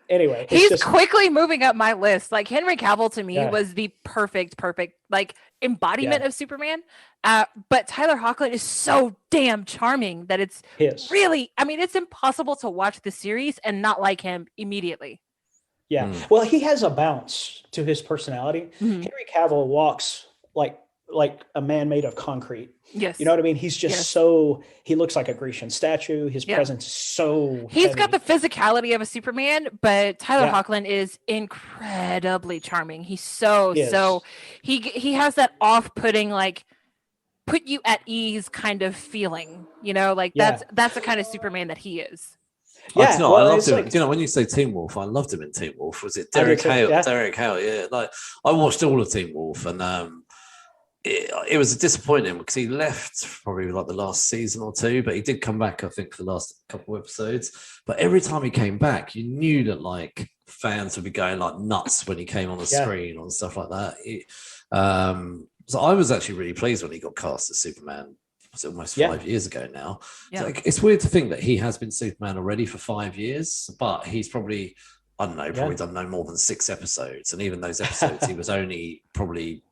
Anyway, he's quickly moving up my list. Like, Henry Cavill to me was the perfect like embodiment of Superman. But Tyler Hoechlin is so damn charming that it's really, I mean, it's impossible to watch the series and not like him immediately. Yeah. Well, he has a bounce to his personality. Henry Cavill walks like like a man made of concrete. Yes. You know what I mean? He's just he looks like a Grecian statue. His presence is so He's heavy. got the physicality of a Superman, but Tyler Yeah. Hoechlin is incredibly charming. He's he has that off-putting, like, put you at ease kind of feeling, you know, like that's the kind of Superman that he is. Yeah, I loved him. like, When you say Teen Wolf, I loved him in Teen Wolf. Was it I did Derek too, Hale? yeah. Derek Hale, yeah. Like I watched all of Teen Wolf, and it was disappointing because he left probably like the last season or two, but he did come back, I think, for the last couple of episodes. But every time he came back, you knew that like fans would be going like nuts when he came on the screen and stuff like that. So I was actually really pleased when he got cast as Superman. Was it almost 5 years ago now? Yeah. It's weird to think that he has been Superman already for 5 years, but he's probably, I don't know, done no more than 6 episodes. And even those episodes, he was only probably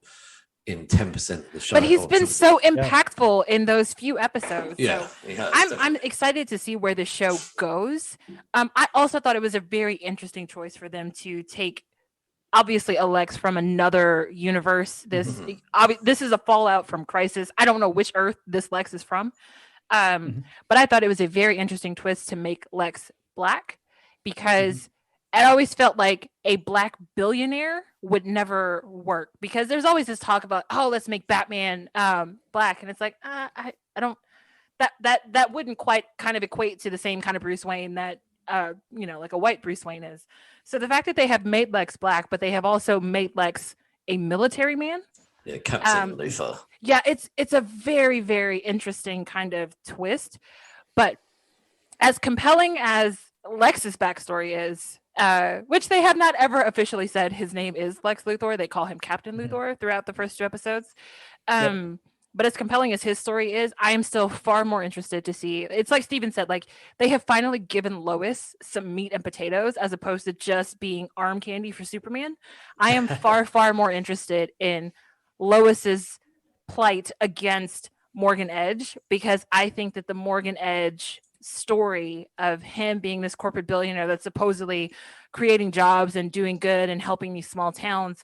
in 10% of the show. But he's been so impactful in those few episodes. Yeah, so he has, I'm excited to see where the show goes. I also thought it was a very interesting choice for them to take, obviously, Alex from another universe. This is a fallout from Crisis. I don't know which Earth this Lex is from, but I thought it was a very interesting twist to make Lex black, because I always felt like a black billionaire would never work, because there's always this talk about, oh, let's make Batman black, and it's like I don't, that wouldn't quite kind of equate to the same kind of Bruce Wayne that like a white Bruce Wayne is. So the fact that they have made Lex black, but they have also made Lex a military man. Yeah, Captain Luther. Yeah, it's a very, very interesting kind of twist. But as compelling as Lex's backstory is, which they have not ever officially said his name is Lex Luthor. They call him Captain Luthor throughout the first 2 episodes. But as compelling as his story is, I am still far more interested to see. It's like Steven said, like, they have finally given Lois some meat and potatoes as opposed to just being arm candy for Superman. I am far, far more interested in Lois's plight against Morgan Edge, because I think that the Morgan Edge story of him being this corporate billionaire that's supposedly creating jobs and doing good and helping these small towns,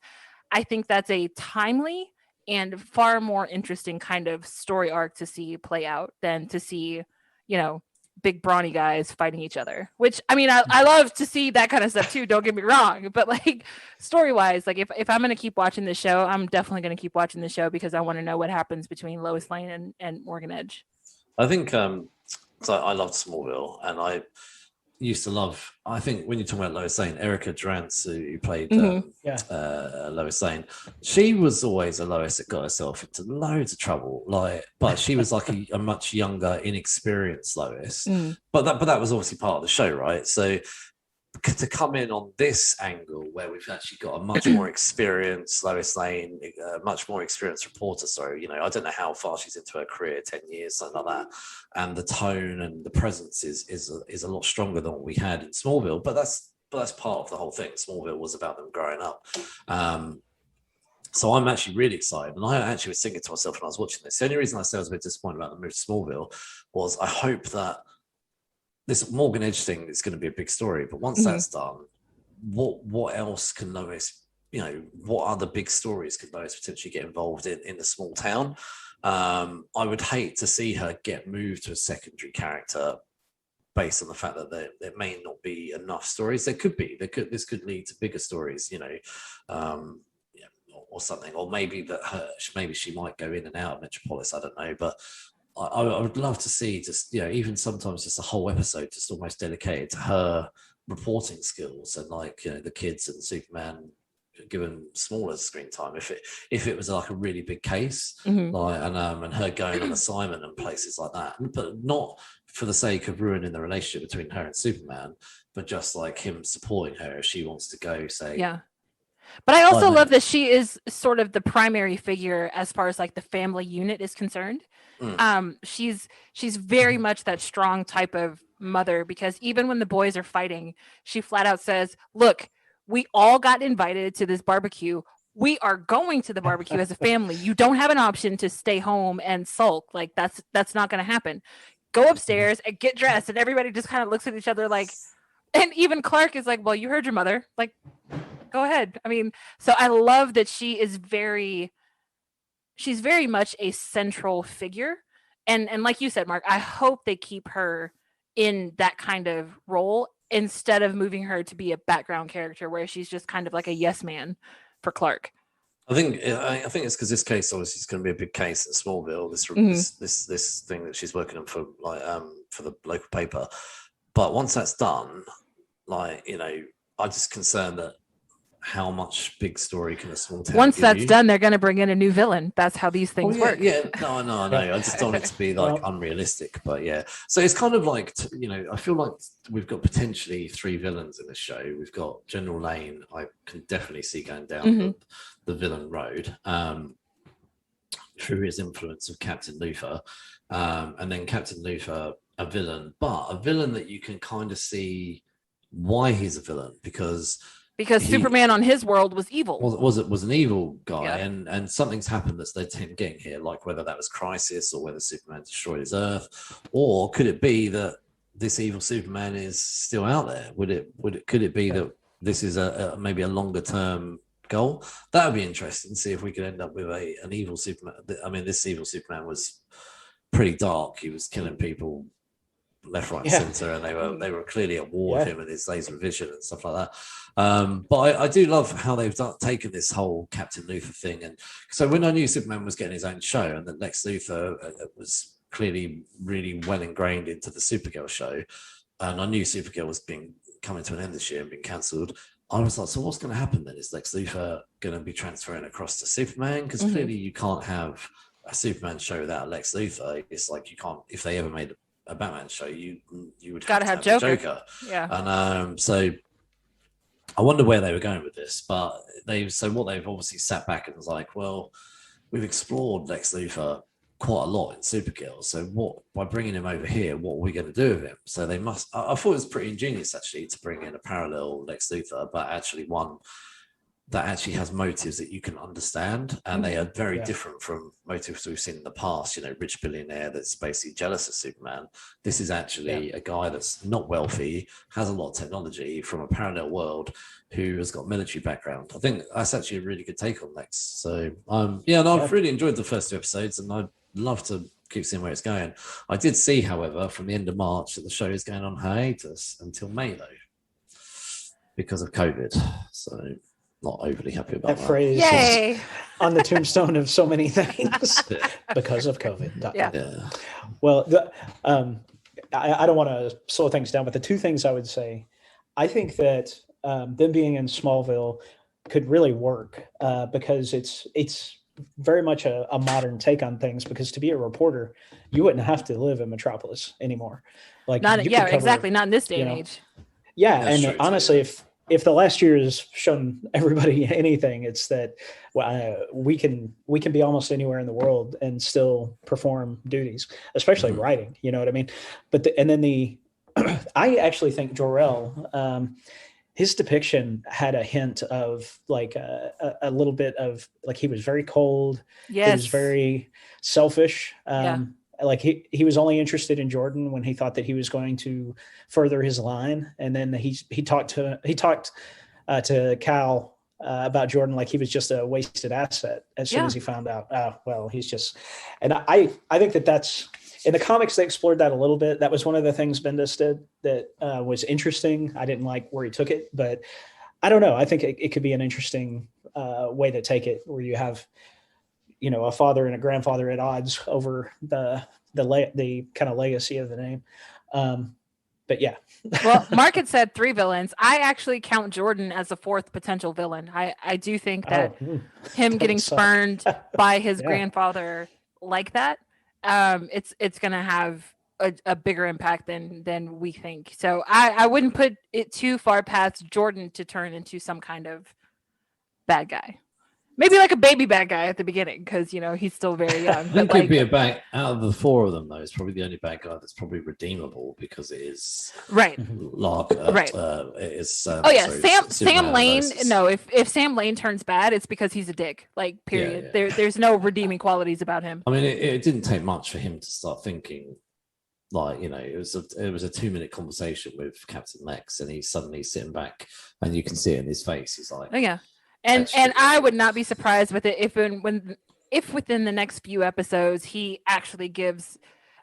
I think that's a timely and far more interesting kind of story arc to see play out than to see, big brawny guys fighting each other, which, I mean, I love to see that kind of stuff too, don't get me wrong, but like story wise, like if I'm going to keep watching this show, I'm definitely going to keep watching the show because I want to know what happens between Lois Lane and Morgan Edge. I think so I loved Smallville, and I used to love, I think when you're talking about Lois Lane, Erica Durance, who played Lois Lane, she was always a Lois that got herself into loads of trouble, but she was like a much younger, inexperienced Lois. But that was obviously part of the show, right? So to come in on this angle where we've actually got a much more experienced Lois Lane, a much more experienced reporter. So, I don't know how far she's into her career, 10 years, something like that. And the tone and the presence is a lot stronger than what we had in Smallville. But that's part of the whole thing. Smallville was about them growing up. So I'm actually really excited. And I actually was thinking to myself when I was watching this, the only reason I said I was a bit disappointed about the move to Smallville was I hope that this Morgan Edge thing is going to be a big story, but once that's done, what else can Lois, what other big stories could Lois potentially get involved in the small town? I would hate to see her get moved to a secondary character based on the fact that there may not be enough stories. There could be. This could lead to bigger stories, or something, or maybe maybe she might go in and out of Metropolis. I don't know, but I would love to see just, even sometimes just a whole episode just almost dedicated to her reporting skills and the kids and Superman given smaller screen time if it was like a really big case, and her going on assignment and places like that, but not for the sake of ruining the relationship between her and Superman, but just like him supporting her if she wants to go, say. Yeah. But I also love that she is sort of the primary figure as far as like the family unit is concerned. She's very much that strong type of mother, because even when the boys are fighting, she flat out says, look, we all got invited to this barbecue. We are going to the barbecue as a family. You don't have an option to stay home and sulk. Like that's not going to happen. Go upstairs and get dressed. And everybody just kind of looks at each other like, and even Clark is like, well, you heard your mother. Like, go ahead. I mean, so I love that she is she's very much a central figure. And like you said, Mark, I hope they keep her in that kind of role instead of moving her to be a background character where she's just kind of like a yes man for Clark. I think it's because this case obviously is going to be a big case in Smallville. This thing that she's working on for the local paper. But once that's done, I'm just concerned that how much big story can a small town once give that's you? done, they're going to bring in a new villain. That's how these things work. Yeah, no, I know. I just don't want it to be like unrealistic, but yeah. So it's kind of like, I feel like we've got potentially 3 villains in this show. We've got General Lane. I can definitely see going down the villain road through his influence of Captain Luther, and then Captain Luther, a villain, but a villain that you can kind of see why he's a villain because Superman on his world was evil. Was an evil guy, yeah. and something's happened that's led to him getting here, like whether that was Crisis or whether Superman destroyed his Earth, or could it be that this evil Superman is still out there? Could it be that this is maybe a longer term goal? That would be interesting. See if we could end up with an evil Superman. I mean, this evil Superman was pretty dark. He was killing people left, right, and center, and they were clearly at war with him and his laser vision and stuff like that. But I do love how they've taken this whole Captain Luther thing, and so when I knew Superman was getting his own show and that Lex Luthor was clearly really well ingrained into the Supergirl show, and I knew Supergirl was coming to an end this year and being cancelled, I was like, so what's going to happen then? Is Lex Luthor going to be transferring across to Superman? Because clearly you can't have a Superman show without Lex Luthor. It's like you can't, if they ever made a Batman show, you would gotta have Joker. Yeah. And so I wonder where they were going with this, but they've obviously sat back and was like, well, we've explored Lex Luthor quite a lot in Supergirl, so by bringing him over here, what are we going to do with him? So they must, I thought it was pretty ingenious actually to bring in a parallel Lex Luthor, but actually one that actually has motives that you can understand, and they are very different from motives we've seen in the past. Rich billionaire that's basically jealous of Superman. This is actually a guy that's not wealthy, has a lot of technology from a parallel world, who has got military background. I think that's actually a really good take on Lex. So I've really enjoyed the first 2 episodes, and I'd love to keep seeing where it's going. I did see, however, from the end of March that the show is going on hiatus until May though, because of COVID. So not overly happy about that. Phrase Yay! On the tombstone of so many things because of COVID. Yeah. Well, I don't want to slow things down, but the 2 things I would say, I think that them being in Smallville could really work because it's very much a modern take on things, because to be a reporter, you wouldn't have to live in Metropolis anymore. Like, exactly. Not in this day and age. Yeah. That's and honestly, if the last year has shown everybody anything, it's that we can be almost anywhere in the world and still perform duties, especially writing. You know what I mean? But I actually think Jor-El, his depiction had a hint of like a little bit of like, he was very cold. He was very selfish. Like he was only interested in Jordan when he thought that he was going to further his line, and then he talked to Cal about Jordan like he was just a wasted asset as soon as he found out. He's just, and I think that's in the comics they explored that a little bit. That was one of the things Bendis did that was interesting. I didn't like where he took it, but I don't know. I think it could be an interesting way to take it, where you have, a father and a grandfather at odds over the kind of legacy of the name. But yeah. Well, Mark had said 3 villains. I actually count Jordan as a 4th potential villain. I do think that him getting spurned by his grandfather like that, it's going to have a bigger impact than we think. So I wouldn't put it too far past Jordan to turn into some kind of bad guy. Maybe like a baby bad guy at the beginning, because he's still very young. I think he'd be out of the 4 of them though. It's probably the only bad guy that's probably redeemable, because it is Lark. It is. Sam Lane. No, if Sam Lane turns bad, it's because he's a dick. Like, period. Yeah. There's no redeeming qualities about him. I mean, it didn't take much for him to start thinking. Like, it was a 2-minute conversation with Captain Lex, and he's suddenly sitting back, and you can see it in his face. He's like, oh yeah. And I would not be surprised with it if when if within the next few episodes he actually gives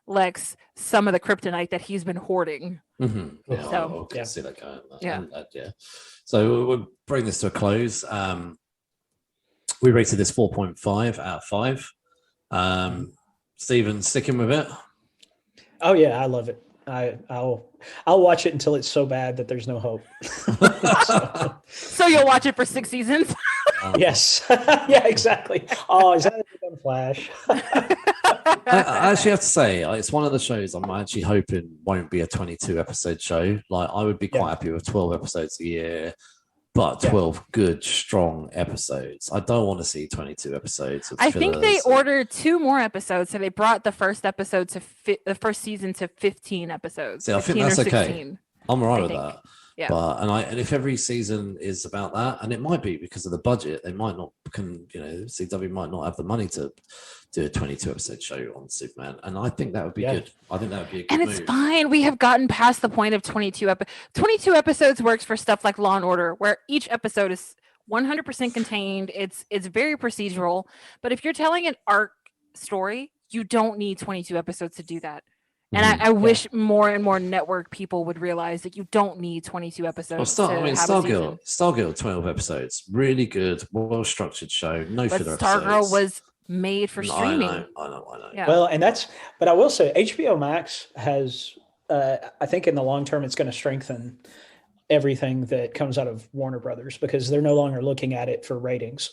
Lex some of the kryptonite that he's been hoarding. Mm-hmm. Yeah, So, I can see that going. Yeah. Yeah. So we'll bring this to a close. We rated this 4.5 out of 5. Steven, sticking with it? Oh yeah, I love it. I'll watch it until it's so bad that there's no hope. So you'll watch it for 6 seasons? Yes. Yeah, exactly. Oh, is that on Flash? I actually have to say, it's one of the shows I'm actually hoping won't be a 22 episode show. Like, I would be quite happy with 12 episodes a year, but 12 good, strong episodes. I don't want to see 22 episodes. I think they ordered 2 more episodes, so they brought the first episode to the first season to 15 episodes. See, I think 15 that's or okay. 16, I'm all right with think. that. Yeah. But and if every season is about that, and it might be because of the budget, they might not CW might not have the money to do a 22 episode show on Superman, and I think that would be good. I think that would be a good And it's fine. We have gotten past the point of 22 episodes works for stuff like Law and Order, where each episode is 100% contained. It's very procedural. But if you're telling an arc story, you don't need 22 episodes to do that. And I wish more and more network people would realize that you don't need 22 episodes. Stargirl 12 episodes, really good, well-structured show, no filler episodes. Stargirl was made for streaming. I know. Yeah. Well, but I will say HBO Max has, I think in the long term, it's going to strengthen everything that comes out of Warner Brothers because they're no longer looking at it for ratings.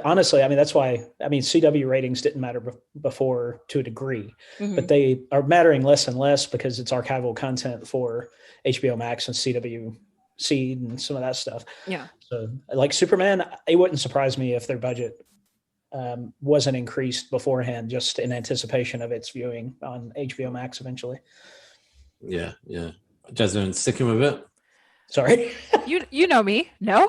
Honestly, I mean, that's why, CW ratings didn't matter before to a degree, but they are mattering less and less because it's archival content for HBO Max and CW Seed and some of that stuff. Yeah. So like Superman, it wouldn't surprise me if their budget wasn't increased beforehand, just in anticipation of its viewing on HBO Max eventually. Yeah. Jasmin, sticking with it. Sorry. You know me. No.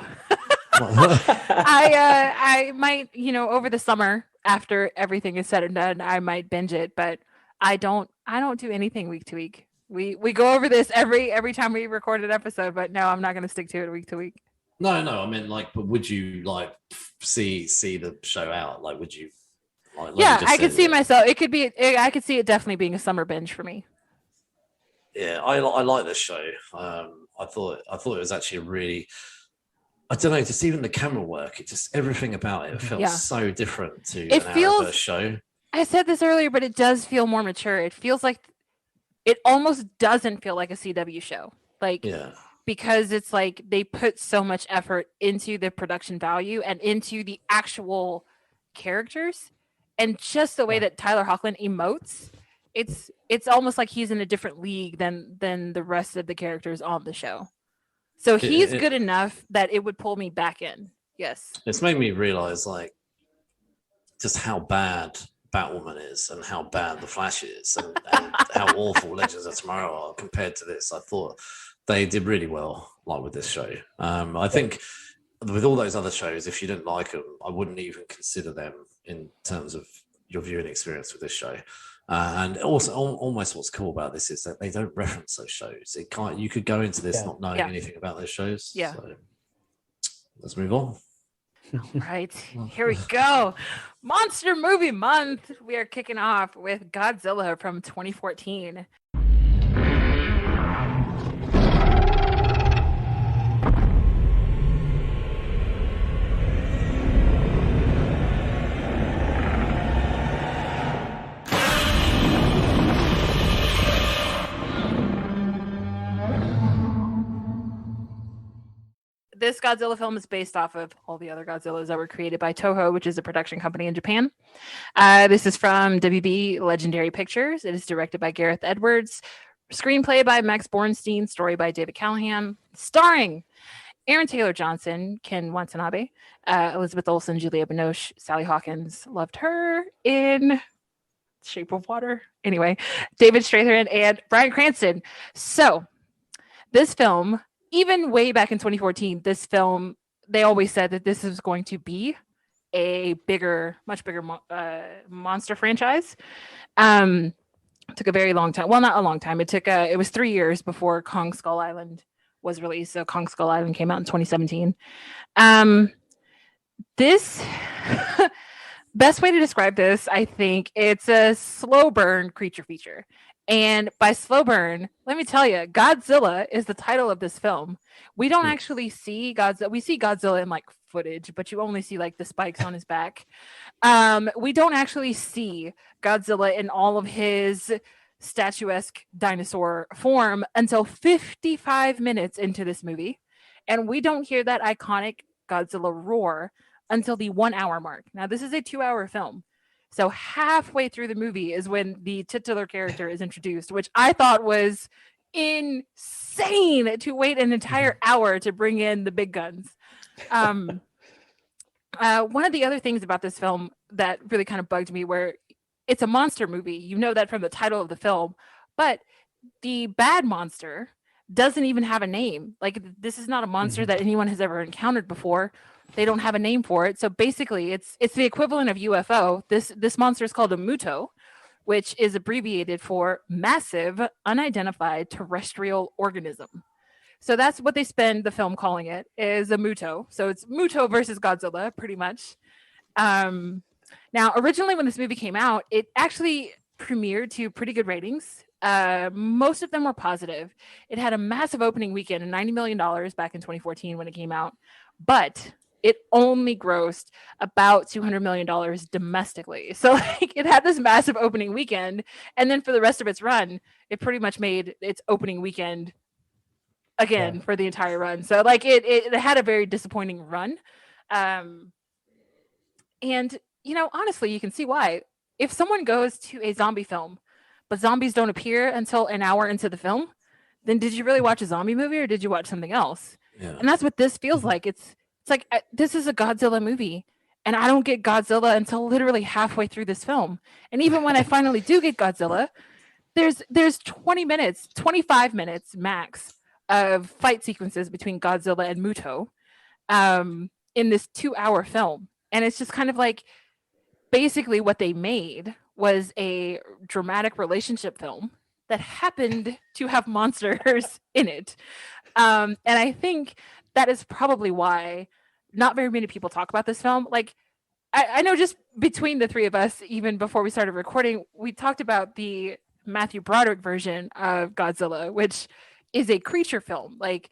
I might, over the summer after everything is said and done, I might binge it, but I don't do anything week to week. We go over this every time we record an episode, but no, I'm not going to stick to it week to week. No, I mean, but would you see the show out? Like, would you? I could see myself. It could be. I could see it definitely being a summer binge for me. Yeah, I like this show. I thought it was actually a really. I don't know, just even the camera work, everything about it felt so different to an Arrowverse show. I said this earlier, but it does feel more mature. It feels like it almost doesn't feel like a CW show. Because it's like they put so much effort into the production value and into the actual characters, and just the way that Tyler Hoechlin emotes, it's almost like he's in a different league than the rest of the characters on the show. So he's good enough that it would pull me back in. Yes. It's made me realize just how bad Batwoman is and how bad The Flash is and how awful Legends of Tomorrow are compared to this. I thought they did really well with this show. I think with all those other shows, if you didn't like them, I wouldn't even consider them in terms of your viewing experience with this show. And also, almost what's cool about this is that they don't reference those shows. You could go into this not knowing anything about those shows. Yeah. So let's move on. All right, here we go. Monster Movie Month. We are kicking off with Godzilla from 2014. This Godzilla film is based off of all the other Godzillas that were created by Toho, which is a production company in Japan. This is from WB Legendary Pictures. It is directed by Gareth Edwards. Screenplay by Max Bornstein. Story by David Callahan. Starring Aaron Taylor Johnson, Ken Watanabe, Elizabeth Olsen, Julia Binoche, Sally Hawkins. Loved her in Shape of Water. Anyway, David Strathairn and Bryan Cranston. So this film, even way back in 2014, this film, they always said that this is going to be a much bigger monster franchise. It took a very long time. Well, not a long time. It was 3 years before Kong Skull Island was released. So Kong Skull Island came out in 2017. Best way to describe this, I think it's a slow burn creature feature. And by slow burn, let me tell you, Godzilla is the title of this film. We don't actually see Godzilla. We see Godzilla in like footage, but you only see like the spikes on his back. We don't actually see Godzilla in all of his statuesque dinosaur form until 55 minutes into this movie. And we don't hear that iconic Godzilla roar until the 1 hour mark. Now, this is a 2-hour film. So halfway through the movie is when the titular character is introduced, which I thought was insane to wait an entire hour to bring in the big guns. One of the other things about this film that really kind of bugged me, where it's a monster movie, you know that from the title of the film, but the bad monster doesn't even have a name. Like, this is not a monster that anyone has ever encountered before. They don't have a name for it. So basically it's the equivalent of UFO. This monster is called a MUTO, which is abbreviated for massive unidentified terrestrial organism. So that's what they spend the film calling it, is a MUTO. So it's MUTO versus Godzilla, pretty much. Now, originally when this movie came out, it actually premiered to pretty good ratings. Most of them were positive. It had a massive opening weekend of $90 million back in 2014 when it came out, but it only grossed about $200 million domestically. So like, it had this massive opening weekend, and then for the rest of its run, it pretty much made its opening weekend again for the entire run. So like it had a very disappointing run. And you know, honestly, you can see why. If someone goes to a zombie film, but zombies don't appear until an hour into the film, then did you really watch a zombie movie or did you watch something else? Yeah. And that's what this feels like. It's like, this is a Godzilla movie, and I don't get Godzilla until literally halfway through this film. And even when I finally do get Godzilla, there's 20 minutes, 25 minutes max of fight sequences between Godzilla and MUTO in this 2-hour film. And it's just kind of like, basically what they made was a dramatic relationship film that happened to have monsters in it. And I think that is probably why not very many people talk about this film. Like, I know just between the three of us, even before we started recording, we talked about the Matthew Broderick version of Godzilla, which is a creature film. Like,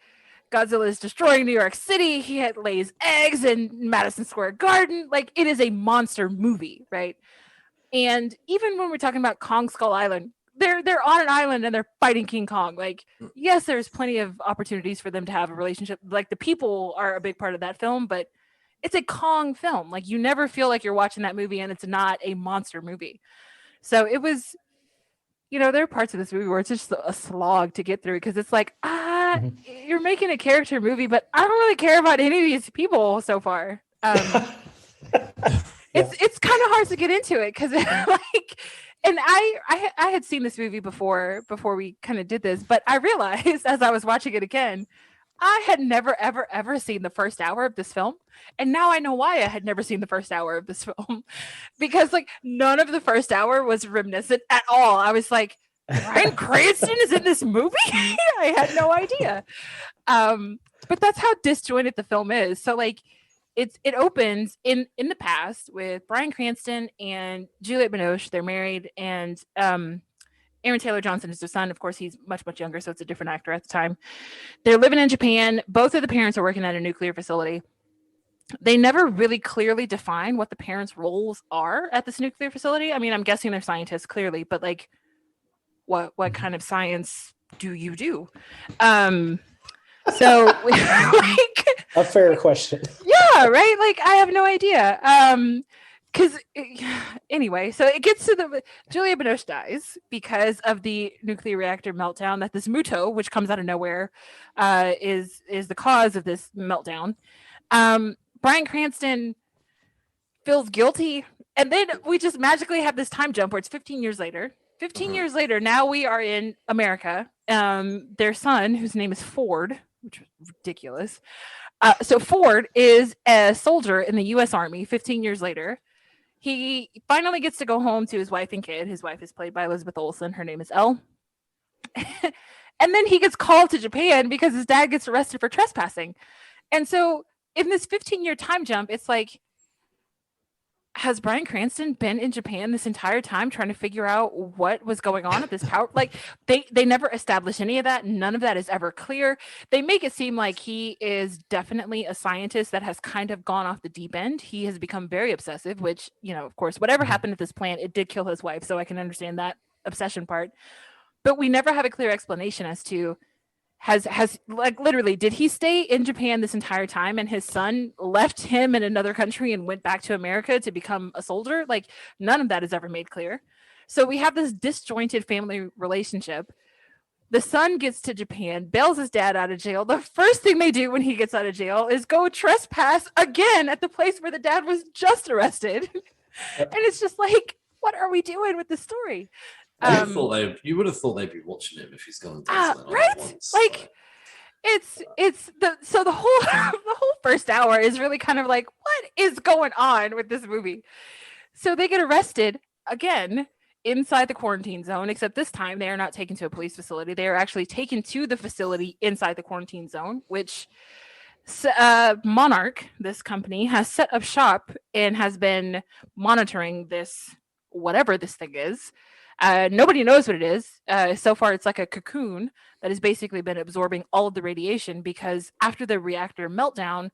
Godzilla is destroying New York City. He lays eggs in Madison Square Garden. Like, it is a monster movie, right? And even when we're talking about Kong Skull Island, they're on an island and they're fighting King Kong. Like, yes, there's plenty of opportunities for them to have a relationship. Like, the people are a big part of that film, but it's a Kong film. Like, you never feel like you're watching that movie and it's not a monster movie. So it was, you know, there are parts of this movie where it's just a slog to get through, because it's like, you're making a character movie, but I don't really care about any of these people so far. It's kind of hard to get into it, because like, and I had seen this movie before we kind of did this, but I realized as I was watching it again, I had never, ever seen the first hour of this film. And now I know why I had never seen the first hour of this film, because like none of the first hour was reminiscent at all. I was like, Bryan Cranston is in this movie? I had no idea. But that's how disjointed the film is. So like, it opens in the past with Bryan Cranston and Juliette Binoche. They're married, and Aaron Taylor Johnson is their son. Of course, he's much, much younger, so it's a different actor at the time. They're living in Japan. Both of the parents are working at a nuclear facility. They never really clearly define what the parents' roles are at this nuclear facility. I mean, I'm guessing they're scientists, clearly, but like, what kind of science do you do? So like, a fair question. Yeah, right. Like, I have no idea. Because anyway, so it gets to the Juliette Binoche dies because of the nuclear reactor meltdown that this MUTO, which comes out of nowhere, is the cause of this meltdown. Bryan Cranston feels guilty, and then we just magically have this time jump where it's 15 years later. 15 years later, now we are in America. Their son, whose name is Ford, which is ridiculous. So Ford is a soldier in the U.S. Army 15 years later. He finally gets to go home to his wife and kid. His wife is played by Elizabeth Olsen. Her name is Elle. And then he gets called to Japan because his dad gets arrested for trespassing. And so in this 15-year time jump, it's like, has Bryan Cranston been in Japan this entire time trying to figure out what was going on at this power? Like they never establish any of that. None of that is ever clear. They make it seem like he is definitely a scientist that has kind of gone off the deep end. He has become very obsessive, which, of course, whatever happened at this plant, it did kill his wife. So I can understand that obsession part. But we never have a clear explanation as to has like literally, did he stay in Japan this entire time and his son left him in another country and went back to America to become a soldier? Like none of that is ever made clear. So we have this disjointed family relationship. The son gets to Japan, bails his dad out of jail. The first thing they do when he gets out of jail is go trespass again at the place where the dad was just arrested. And it's just like, what are we doing with this story? You would have thought they'd be watching him if he's gone right? Once, like it's the whole the whole first hour is really kind of like, what is going on with this movie? So they get arrested again inside the quarantine zone, except this time they are not taken to a police facility. They are actually taken to the facility inside the quarantine zone, which Monarch, this company, has set up shop and has been monitoring this, whatever this thing is. Nobody knows what it is. So far, it's like a cocoon that has basically been absorbing all of the radiation, because after the reactor meltdown,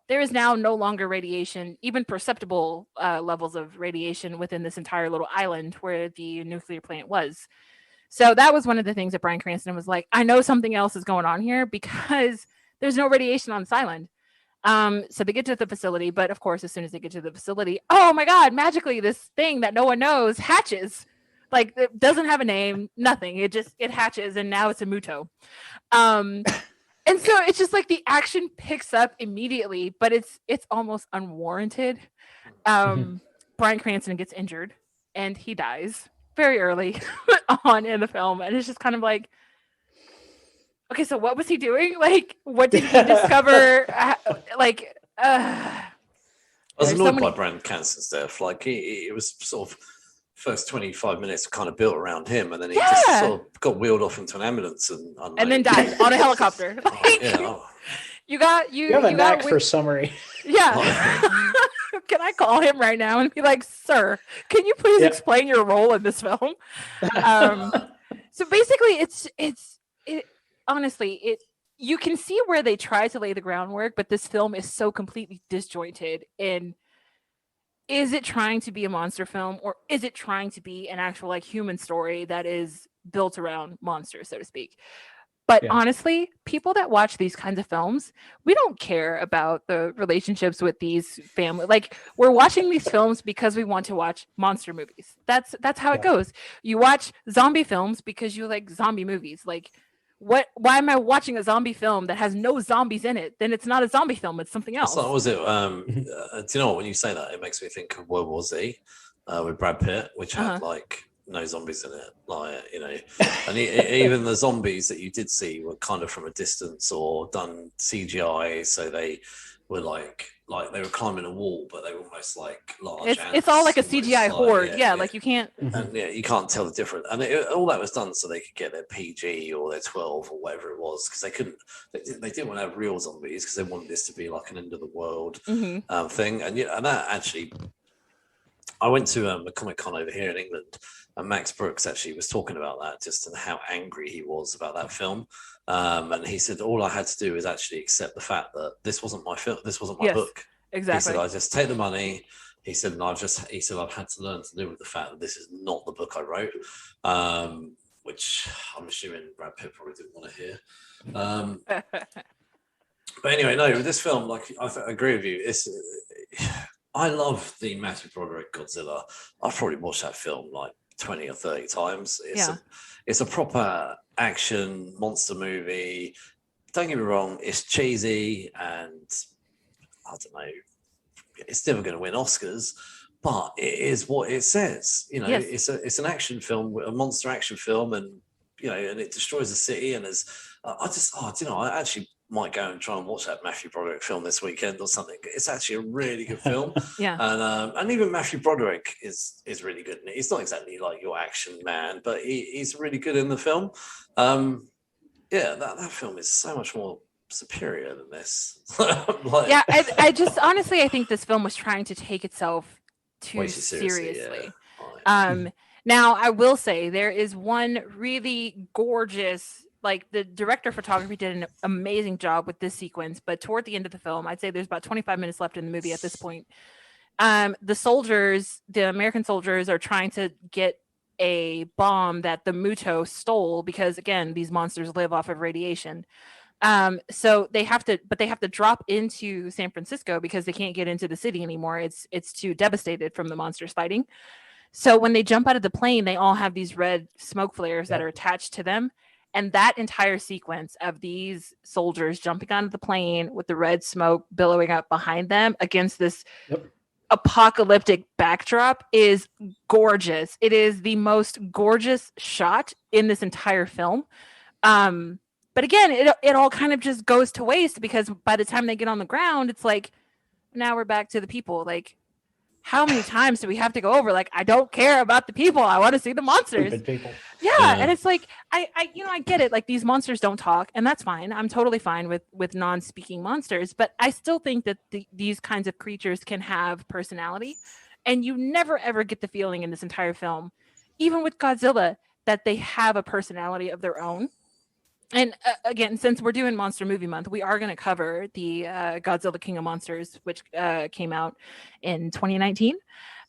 there is now no longer radiation, even perceptible levels of radiation within this entire little island where the nuclear plant was. So that was one of the things that Bryan Cranston was like, I know something else is going on here because there's no radiation on this island. So they get to the facility, but of course, as soon as they get to the facility, oh my God, magically this thing that no one knows hatches. Like it doesn't have a name, nothing. It hatches, and now it's a Muto. And so it's just like the action picks up immediately, but it's almost unwarranted. Bryan Cranston gets injured and he dies very early on in the film, and it's just kind of like, okay, so what was he doing? Like, what did he discover? I was annoyed by Bryan Cranston's death. Like it was sort of first 25 minutes kind of built around him, and then he just sort of got wheeled off into an ambulance and then died on a helicopter. You have a knack for summary. Yeah. Can I call him right now and be like, sir, can you please explain your role in this film? So basically honestly, you can see where they try to lay the groundwork, but this film is so completely disjointed in, is it trying to be a monster film, or is it trying to be an actual like human story that is built around monsters, so to speak? But honestly, people that watch these kinds of films, we don't care about the relationships with these family. Like, we're watching these films because we want to watch monster movies. That's how it goes. You watch zombie films because you like zombie movies. Like, why am I watching a zombie film that has no zombies in it? Then it's not a zombie film, it's something else. So was it do you know what, when you say that, it makes me think of World War Z with Brad Pitt, which had like no zombies in it, like, and even the zombies that you did see were kind of from a distance or done CGI, so they were like they were climbing a wall, but they were almost like large. It's all like a CGI horde, like you can't. And you can't tell the difference. And all that was done so they could get their PG or their 12 or whatever it was, because they couldn't. They didn't want to have real zombies because they wanted this to be like an end of the world thing. And and that actually, I went to a Comic-Con over here in England, and Max Brooks actually was talking about that, just and how angry he was about that film. And he said, all I had to do is actually accept the fact that this wasn't my film, this wasn't my book. Exactly. He said, I just take the money. He said, and I've had to learn to live with the fact that this is not the book I wrote, which I'm assuming Brad Pitt probably didn't want to hear. But anyway, no, with this film, like, I agree with you. I love the Matthew Broderick Godzilla. I've probably watched that film like 20 or 30 times. It's a proper action monster movie. Don't get me wrong, it's cheesy, and I don't know, it's never going to win Oscars, but it is what it says. It's an action film, a monster action film, and and it destroys the city. And I actually might go and try and watch that Matthew Broderick film this weekend or something. It's actually a really good film. And even Matthew Broderick is really good in it. He's not exactly like your action man, but he's really good in the film. That film is so much more superior than this. I just honestly, I think this film was trying to take itself too seriously. Yeah. Now I will say there is one really gorgeous, like the director of photography did an amazing job with this sequence, but toward the end of the film, I'd say there's about 25 minutes left in the movie at this point. The American soldiers are trying to get a bomb that the Muto stole because again, these monsters live off of radiation. So they have to drop into San Francisco because they can't get into the city anymore. It's too devastated from the monsters fighting. So when they jump out of the plane, they all have these red smoke flares that are attached to them. And that entire sequence of these soldiers jumping onto the plane with the red smoke billowing up behind them against this apocalyptic backdrop is gorgeous. It is the most gorgeous shot in this entire film. But again, it all kind of just goes to waste because by the time they get on the ground, it's like, now we're back to the people. Like, how many times do we have to go over? Like, I don't care about the people. I want to see the monsters. Stupid people. Yeah. And it's like, I get it. Like these monsters don't talk and that's fine. I'm totally fine with non-speaking monsters, but I still think that these kinds of creatures can have personality. And you never, ever get the feeling in this entire film, even with Godzilla, that they have a personality of their own. And again, since we're doing Monster Movie Month, we are going to cover the Godzilla King of Monsters, which came out in 2019.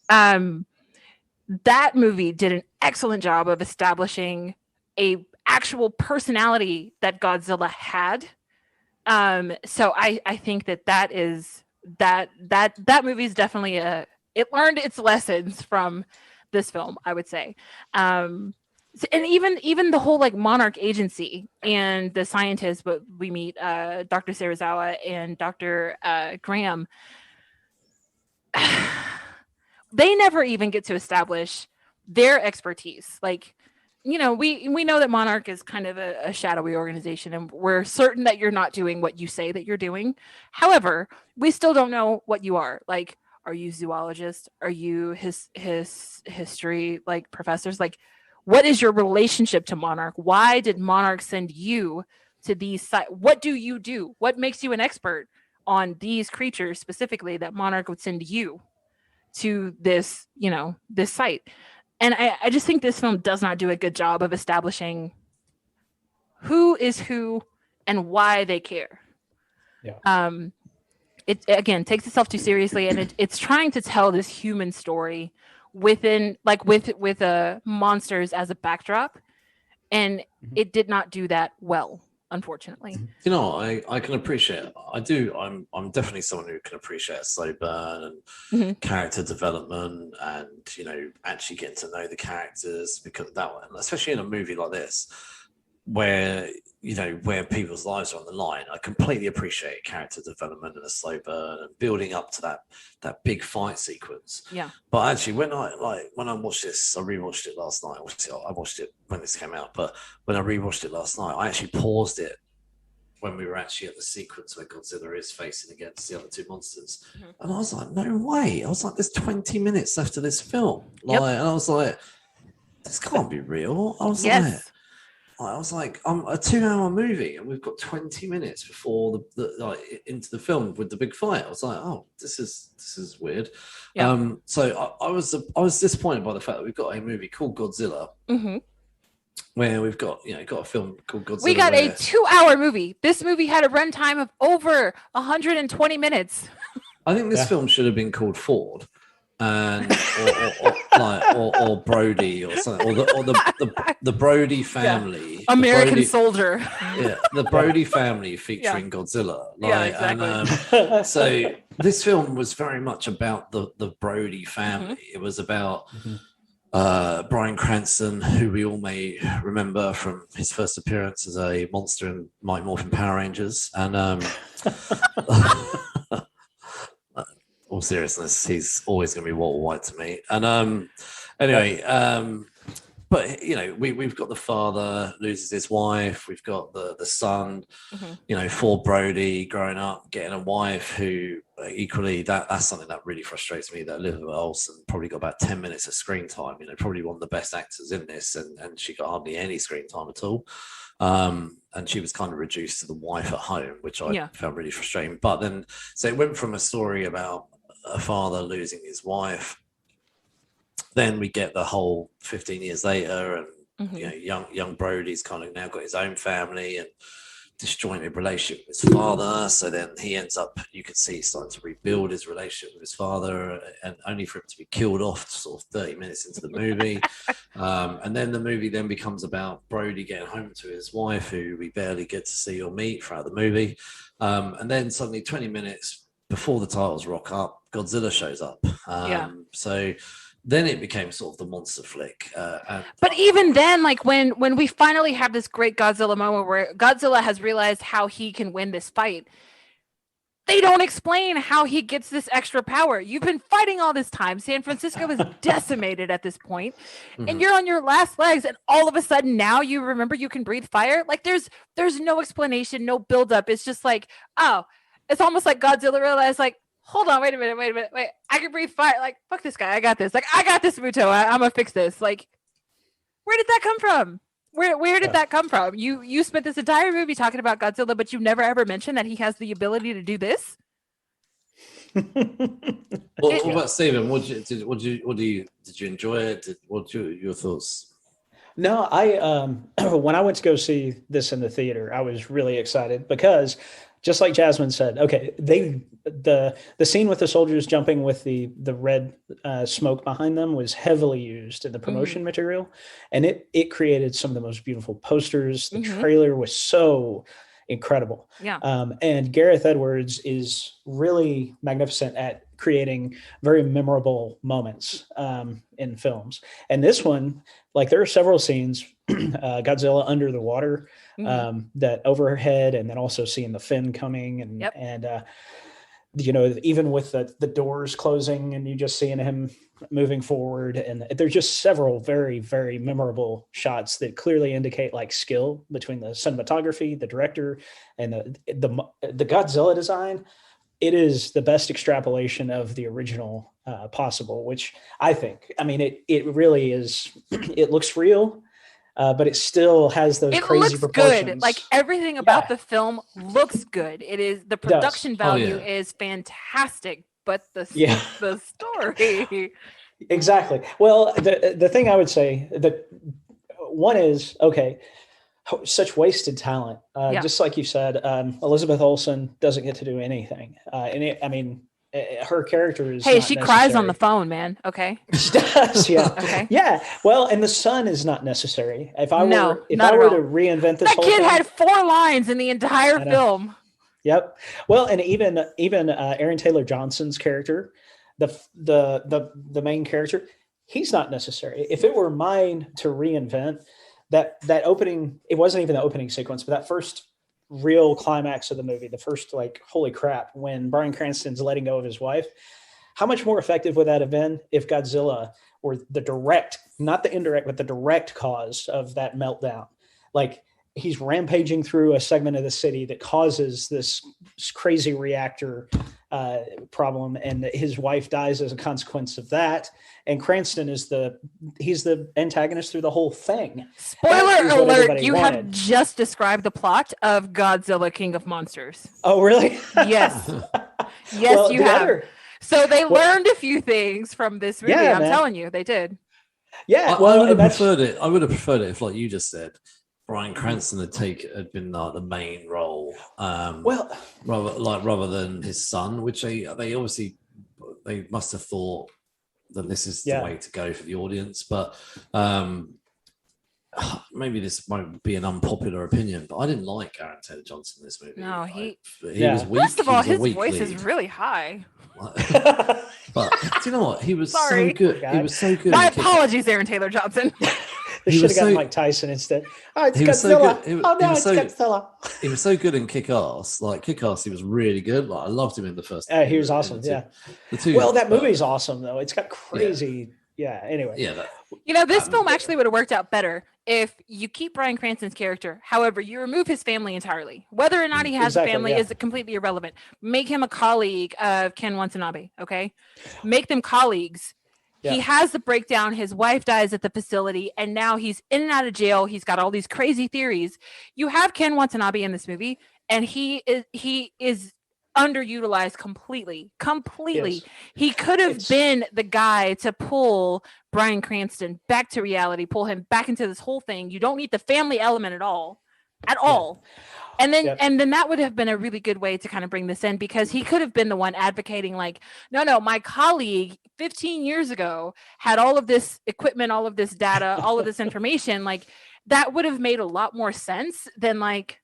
That movie did an excellent job of establishing a actual personality that Godzilla had. So I think that movie is definitely it learned its lessons from this film, I would say. And even the whole like Monarch Agency and the scientists, but we meet Dr. Serizawa and Dr. Graham. They never even get to establish their expertise. Like, you know, we know that Monarch is kind of a shadowy organization, and we're certain that you're not doing what you say that you're doing. However, we still don't know what you are. Like, are you zoologists? Are you his history like professors? Like, what is your relationship to Monarch? Why did Monarch send you to these sites? What do you do? What makes you an expert on these creatures specifically that Monarch would send you to this, you know, this site? And I just think this film does not do a good job of establishing who is who and why they care. Yeah. It again takes itself too seriously, and it's trying to tell this human story within like with monsters as a backdrop, and it did not do that well, unfortunately. You know, I can appreciate. I do. I'm definitely someone who can appreciate a slow burn and character development, and you know, actually getting to know the characters, because that one, especially in a movie like this, where you know where people's lives are on the line. I completely appreciate character development and a slow burn and building up to that big fight sequence. Yeah. But actually, when I watched this, I rewatched it last night. I watched it when this came out, but when I rewatched it last night, I actually paused it when we were actually at the sequence where Godzilla is facing against the other two monsters, and I was like, no way! I was like, there's 20 minutes left of this film, and I was like, this can't be real. I was like, I'm a 2-hour movie, and we've got 20 minutes before the into the film with the big fight. I was like, oh, this is weird. Yeah. So I was disappointed by the fact that we've got a movie called Godzilla, where we've got a film called Godzilla. We got a 2-hour movie. This movie had a runtime of over 120 minutes. I think this film should have been called Ford. And or Brody or something, or the Brody family, American Soldier, the Brody family featuring Godzilla, exactly. And so this film was very much about the Brody family. It was about Bryan Cranston, who we all may remember from his first appearance as a monster in Mighty Morphin Power Rangers, and all seriousness, he's always going to be Walter White to me. And anyway, but you know, we've got the father loses his wife. We've got the son, you know, for Brody growing up, getting a wife who equally that's something that really frustrates me. That Elizabeth Olsen probably got about 10 minutes of screen time. You know, probably one of the best actors in this, and she got hardly any screen time at all. And she was kind of reduced to the wife at home, which I found really frustrating. But then, so it went from a story about a father losing his wife then we get the whole 15 years later, and Mhm. young Brody's kind of now got his own family and disjointed relationship with his father. So then he ends up, you could see, starting to rebuild his relationship with his father, and only for him to be killed off sort of 30 minutes into the movie. And then the movie then becomes about Brody getting home to his wife, who we barely get to see or meet throughout the movie. And then suddenly 20 minutes before the titles rock up, Godzilla shows up. So then it became sort of the monster flick. But even then, like when we finally have this great Godzilla moment where Godzilla has realized how he can win this fight, they don't explain how he gets this extra power. You've been fighting all this time. San Francisco is decimated at this point, and you're on your last legs, and all of a sudden now you remember you can breathe fire. Like there's no explanation, no buildup. It's just like, oh, it's almost like Godzilla realized, like, hold on, wait a minute, I can breathe fire. Like, fuck this guy, I got this. Like, I got this, Muto. I'm gonna fix this. Like, where did that come from? Where did that come from? You spent this entire movie talking about Godzilla, but you never ever mentioned that he has the ability to do this. What about Stephen? Did you enjoy it? What your thoughts? No, when I went to go see this in the theater, I was really excited because, just like Jasmin said, okay, the scene with the soldiers jumping with the red smoke behind them was heavily used in the promotion material, and it created some of the most beautiful posters. The trailer was so incredible. Yeah. And Gareth Edwards is really magnificent at creating very memorable moments in films. And this one, like, there are several scenes, Godzilla under the water, that overhead, and then also seeing the fin coming, and even with the doors closing and you just seeing him moving forward. And there's just several very, very memorable shots that clearly indicate like skill between the cinematography, the director, and the Godzilla design. It is the best extrapolation of the original possible, which I think, I mean, it really is. It looks real, but it still has those crazy proportions. Good. Like everything about the film looks good. It is, the production value is fantastic, but the story. Exactly. Well, the thing I would say, that one is, okay, such wasted talent. Just like you said, Elizabeth Olsen doesn't get to do anything. Her character is. Hey, she cries on the phone, man. Okay. She does, yeah. Okay. Yeah. Well, and the son is not necessary. If I were to reinvent this, that kid had 4 lines in the entire film. Yep. Well, and even Aaron Taylor Johnson's character, the main character, he's not necessary. If it were mine to reinvent that opening, it wasn't even the opening sequence, but that first real climax of the movie, the first, like, holy crap, when Bryan Cranston's letting go of his wife, how much more effective would that have been if Godzilla were the direct, not the indirect, but the direct cause of that meltdown? Like, he's rampaging through a segment of the city that causes this crazy reactor problem, and his wife dies as a consequence of that. And Cranston is he's the antagonist through the whole thing. Spoiler alert, you have just described the plot of Godzilla King of Monsters. Oh, really? Yes. Yes, well, you have. So they learned a few things from this movie. I'm telling you, they did. Yeah. I would have preferred it. I would have preferred it if, like you just said, Bryan Cranston had been the main role, rather than his son, which they obviously must have thought that this is the way to go for the audience. But maybe this might be an unpopular opinion, but I didn't like Aaron Taylor Johnson in this movie. No, he was weak. First of all, his voice is really high. But do you know what? He was so good. He was so good. My apologies, Aaron Taylor Johnson. They should have gotten Mike Tyson instead. Oh, it's Godzilla. It's Godzilla. He was so good in Kick-Ass. Like, Kick-Ass, he was really good. Like, I loved him in the first. He was awesome. Yeah. That movie's awesome though. It's got crazy. Yeah. Anyway. Yeah. This film actually would have worked out better if you keep Bryan Cranston's character. However, you remove his family entirely. Whether or not he has a family is completely irrelevant. Make him a colleague of Ken Watanabe. Okay. Make them colleagues. Yeah. He has the breakdown. His wife dies at the facility, and now he's in and out of jail. He's got all these crazy theories. You have Ken Watanabe in this movie, and he is underutilized completely. Yes. He could have It's- been the guy to pull Bryan Cranston back to reality, pull him back into this whole thing. You don't need the family element at all. And then that would have been a really good way to kind of bring this in, because he could have been the one advocating like, no, my colleague 15 years ago had all of this equipment, all of this data, all of this information. Like, that would have made a lot more sense than like,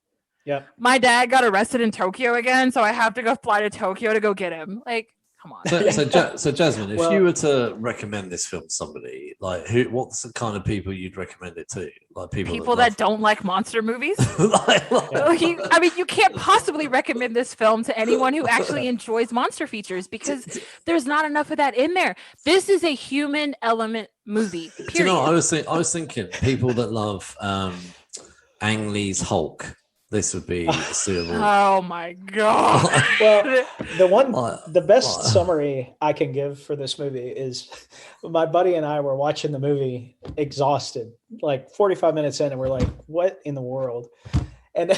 my dad got arrested in Tokyo again, so I have to go fly to Tokyo to go get him. Like, come on. So Jasmin, if you were to recommend this film to somebody, like what's the kind of people you'd recommend it to? Like people that don't like monster movies. I mean, you can't possibly recommend this film to anyone who actually enjoys monster features, because there's not enough of that in there. This is a human element movie. Period. Do you know, I was thinking people that love Ang Lee's Hulk. This would be suitable. Oh my god! Well, the best summary I can give for this movie is my buddy and I were watching the movie exhausted, like 45 minutes in, and we're like, "What in the world?" And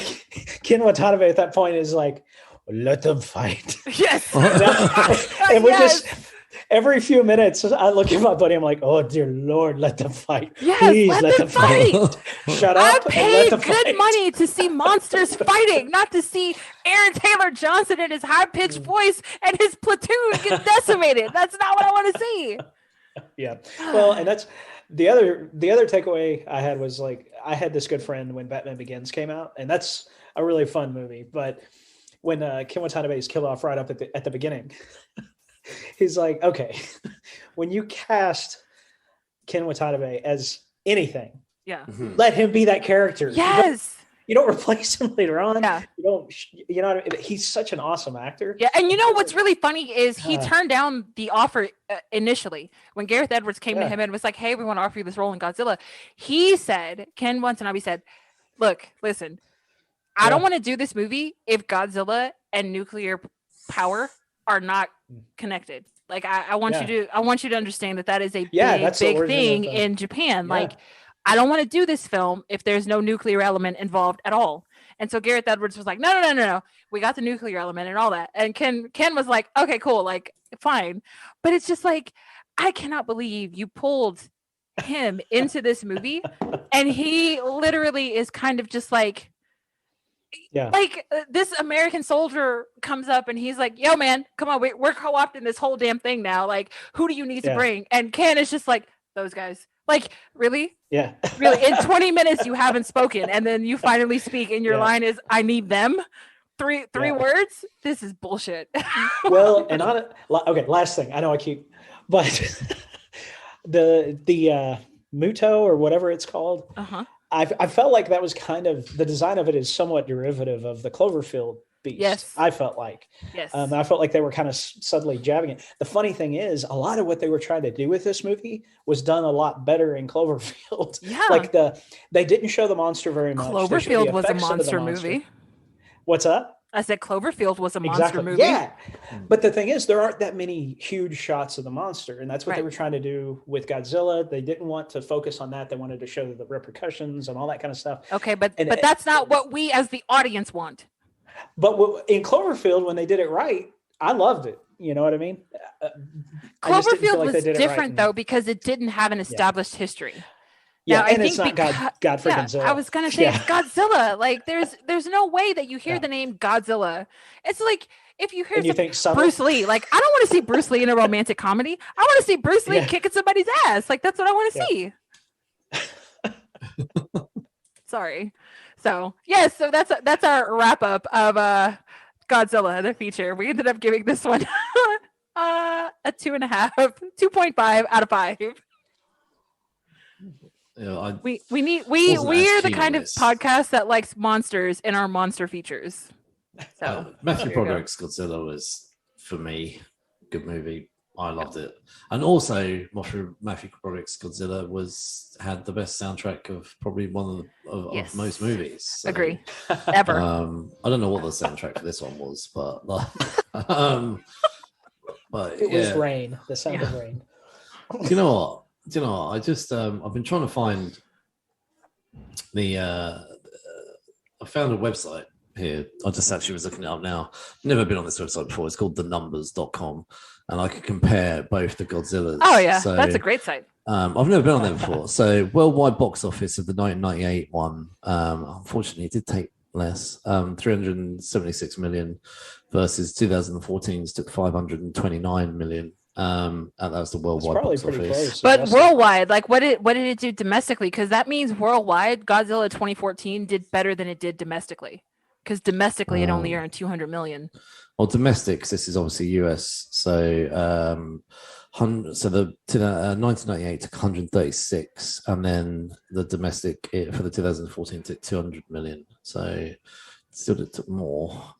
Ken Watanabe at that point is like, "Let them fight." Yes. And we just every few minutes, I look at my buddy. I'm like, "Oh dear Lord, let them fight! Yes, Please let them fight! Shut I up! paid good money to see monsters fighting, not to see Aaron Taylor Johnson in his high-pitched voice and his platoon get decimated. That's not what I want to see." Yeah. Well, and that's the other takeaway I had was like, I had this good friend when Batman Begins came out, and that's a really fun movie. But when Ken Watanabe's kill off right up at the beginning. He's like, okay, when you cast Ken Watanabe as anything, let him be that character. Yes. You don't replace him later on. Yeah. You know, he's such an awesome actor. Yeah. And you know what's really funny is he turned down the offer initially when Gareth Edwards came to him and was like, "Hey, we want to offer you this role in Godzilla." Ken Watanabe said, "Look, listen, I don't want to do this movie if Godzilla and nuclear power are not connected. Like, I want you to understand that is a big thing in Japan. Like, I don't want to do this film if there's no nuclear element involved at all." And so Gareth Edwards was like, no, we got the nuclear element and all that. And Ken was like, okay, cool, like, fine. But it's just like, I cannot believe you pulled him into this movie, and he literally is kind of just like, like this American soldier comes up and he's like, "Yo, man, come on, we're co-opting this whole damn thing now. Like, who do you need to bring?" And Ken is just like, "Those guys." Like, really? Yeah. Really? In 20 minutes you haven't spoken, and then you finally speak, and your line is, "I need them." Three words? This is bullshit. Well, and okay, last thing. I know I keep, but the Muto or whatever it's called. I felt like that was kind of, the design of it is somewhat derivative of the Cloverfield beast. Yes. I felt like. Yes. I felt like they were kind of subtly jabbing it. The funny thing is, a lot of what they were trying to do with this movie was done a lot better in Cloverfield. Yeah. Like they didn't show the monster very much. Cloverfield was a monster movie. What's up? I said Cloverfield was a monster movie. Yeah. But the thing is, there aren't that many huge shots of the monster. And that's what they were trying to do with Godzilla. They didn't want to focus on that. They wanted to show the repercussions and all that kind of stuff. Okay, but that's not what we as the audience want. But in Cloverfield, when they did it right, I loved it. You know what I mean? Cloverfield was different, though, because it didn't have an established history. Yeah, now, and it's not God freaking Zilla. I was gonna say it's Godzilla. Like, there's no way that you hear the name Godzilla. It's like if you hear Bruce Lee. Like, I don't want to see Bruce Lee in a romantic comedy. I want to see Bruce Lee kicking somebody's ass. Like, that's what I want to see. Sorry. So so that's our wrap up of Godzilla, the feature. We ended up giving this one a 2.5 out of 5. Yeah, we're the kind of podcast that likes monsters in our monster features. So Matthew Broderick's Godzilla was, for me, a good movie. I loved it, and also Matthew Broderick's Godzilla had the best soundtrack of probably one of most movies. So, agree. Ever. I don't know what the soundtrack for this one was, but it was Rain. The sound of rain. Do you know what? I just I've been trying to find I found a website here. I just actually was looking it up now. Never been on this website before. It's called thenumbers.com, and I can compare both the Godzillas. Oh yeah, so, that's a great site. I've never been on there before. So worldwide box office of the 1998 one, unfortunately, it did take less, 376 million versus 2014's took 529 million. And that was the worldwide probably box pretty office. close. But worldwide, like what did it do domestically? Because that means worldwide, Godzilla 2014 did better than it did domestically. Because domestically, it only earned 200 million. Well, domestic, 'cause this is obviously US. So, the 1998 took 136, and then the domestic for the 2014 took 200 million. So, still it took more.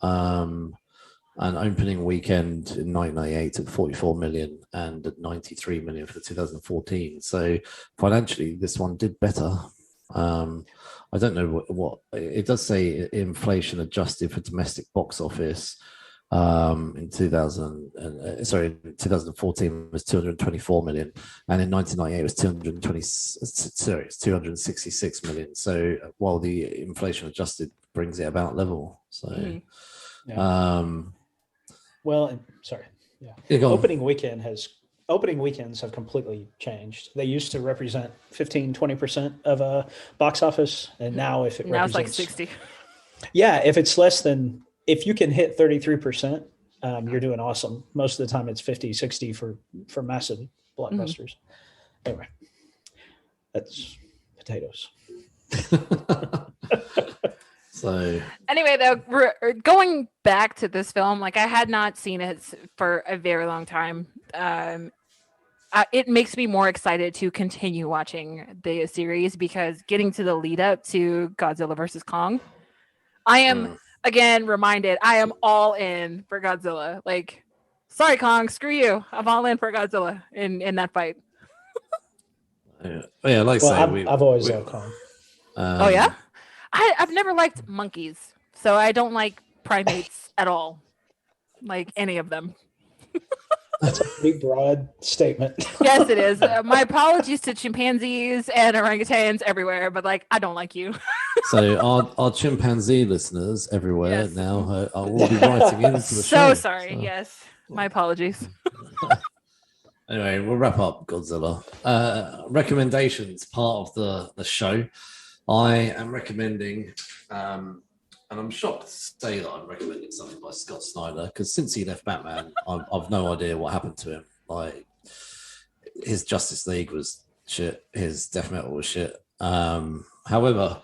And opening weekend in 1998 took 44 million and 93 million for the 2014. So financially, this one did better. I don't know what it does say. Inflation adjusted for domestic box office in 2014 was 224 million, and in 1998 was 266 million. So while the inflation adjusted brings it about level. So. Well, sorry. Yeah. Opening weekends have completely changed. They used to represent 15-20% of a box office, and now if it now represents, it's like 60. Yeah, if it's less than, if you can hit 33%, you're doing awesome. Most of the time it's 50, 60 for massive blockbusters. Anyway, that's potatoes. So anyway, though, going back to this film, like I had not seen it for a very long time. It makes me more excited to continue watching the series because getting to the lead up to Godzilla versus Kong, I am again reminded I am all in for Godzilla. Like, sorry, Kong, screw you. I'm all in for Godzilla in that fight. Yeah, like I say, I've always loved Kong. Oh yeah. I've never liked monkeys, so I don't like primates at all, like any of them. That's a pretty broad statement. Yes, it is. My apologies to chimpanzees and orangutans everywhere, but like, I don't like you. So our chimpanzee listeners everywhere now are all be writing into the show. So sorry. So. Yes, my apologies. Anyway, we'll wrap up Godzilla. Recommendations, part of the show. I am recommending, and I'm shocked to say that I'm recommending something by Scott Snyder, because since he left Batman, I've no idea what happened to him. Like, his Justice League was shit, his Death Metal was shit. However,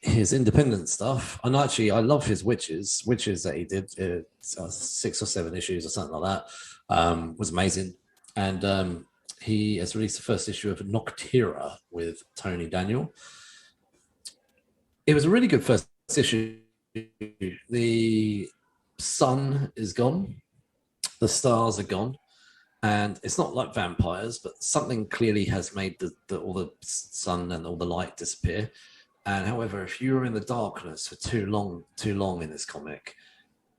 his independent stuff, and actually I love his Witches that he did, 6 or 7 issues or something like that, was amazing. And he has released the first issue of Nocterra with Tony Daniel. It was a really good first issue. The sun is gone, the stars are gone, and it's not like vampires, but something clearly has made all the sun and all the light disappear. And however, if you're in the darkness for too long in this comic,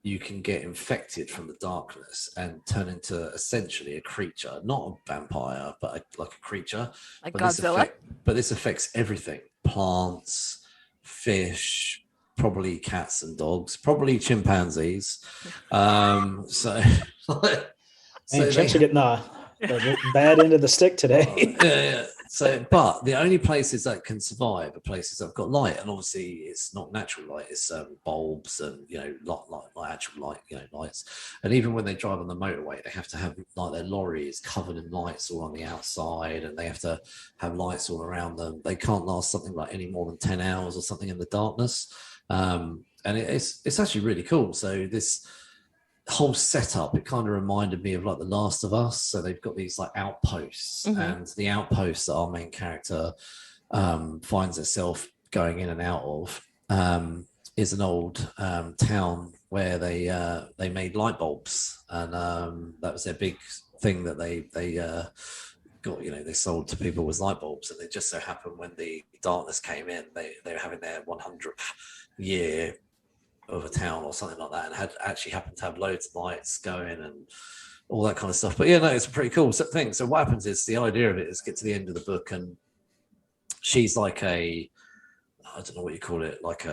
you can get infected from the darkness and turn into essentially a creature, not a vampire, but like a creature. Like Godzilla? But this affects everything: plants, fish, probably cats and dogs, probably chimpanzees. So chimps are getting the bad end of the stick today. Yeah. So, but the only places that can survive are places that have got light, and obviously it's not natural light; it's bulbs and like actual light, lights. And even when they drive on the motorway, they have to have like their lorries covered in lights all on the outside, and they have to have lights all around them. They can't last something like any more than 10 hours or something in the darkness. And it's actually really cool. So this whole setup, it kind of reminded me of like The Last of Us. So they've got these like outposts, and the outposts that our main character finds herself going in and out of is an old town where they made light bulbs, and that was their big thing that they got, they sold to people was light bulbs. And it just so happened when the darkness came in, they were having their 100th year of a town or something like that, and had actually happened to have loads of lights going and all that kind of stuff. But yeah, no, it's a pretty cool thing. So what happens is, the idea of it is get to the end of the book, and she's like I don't know what you call it, like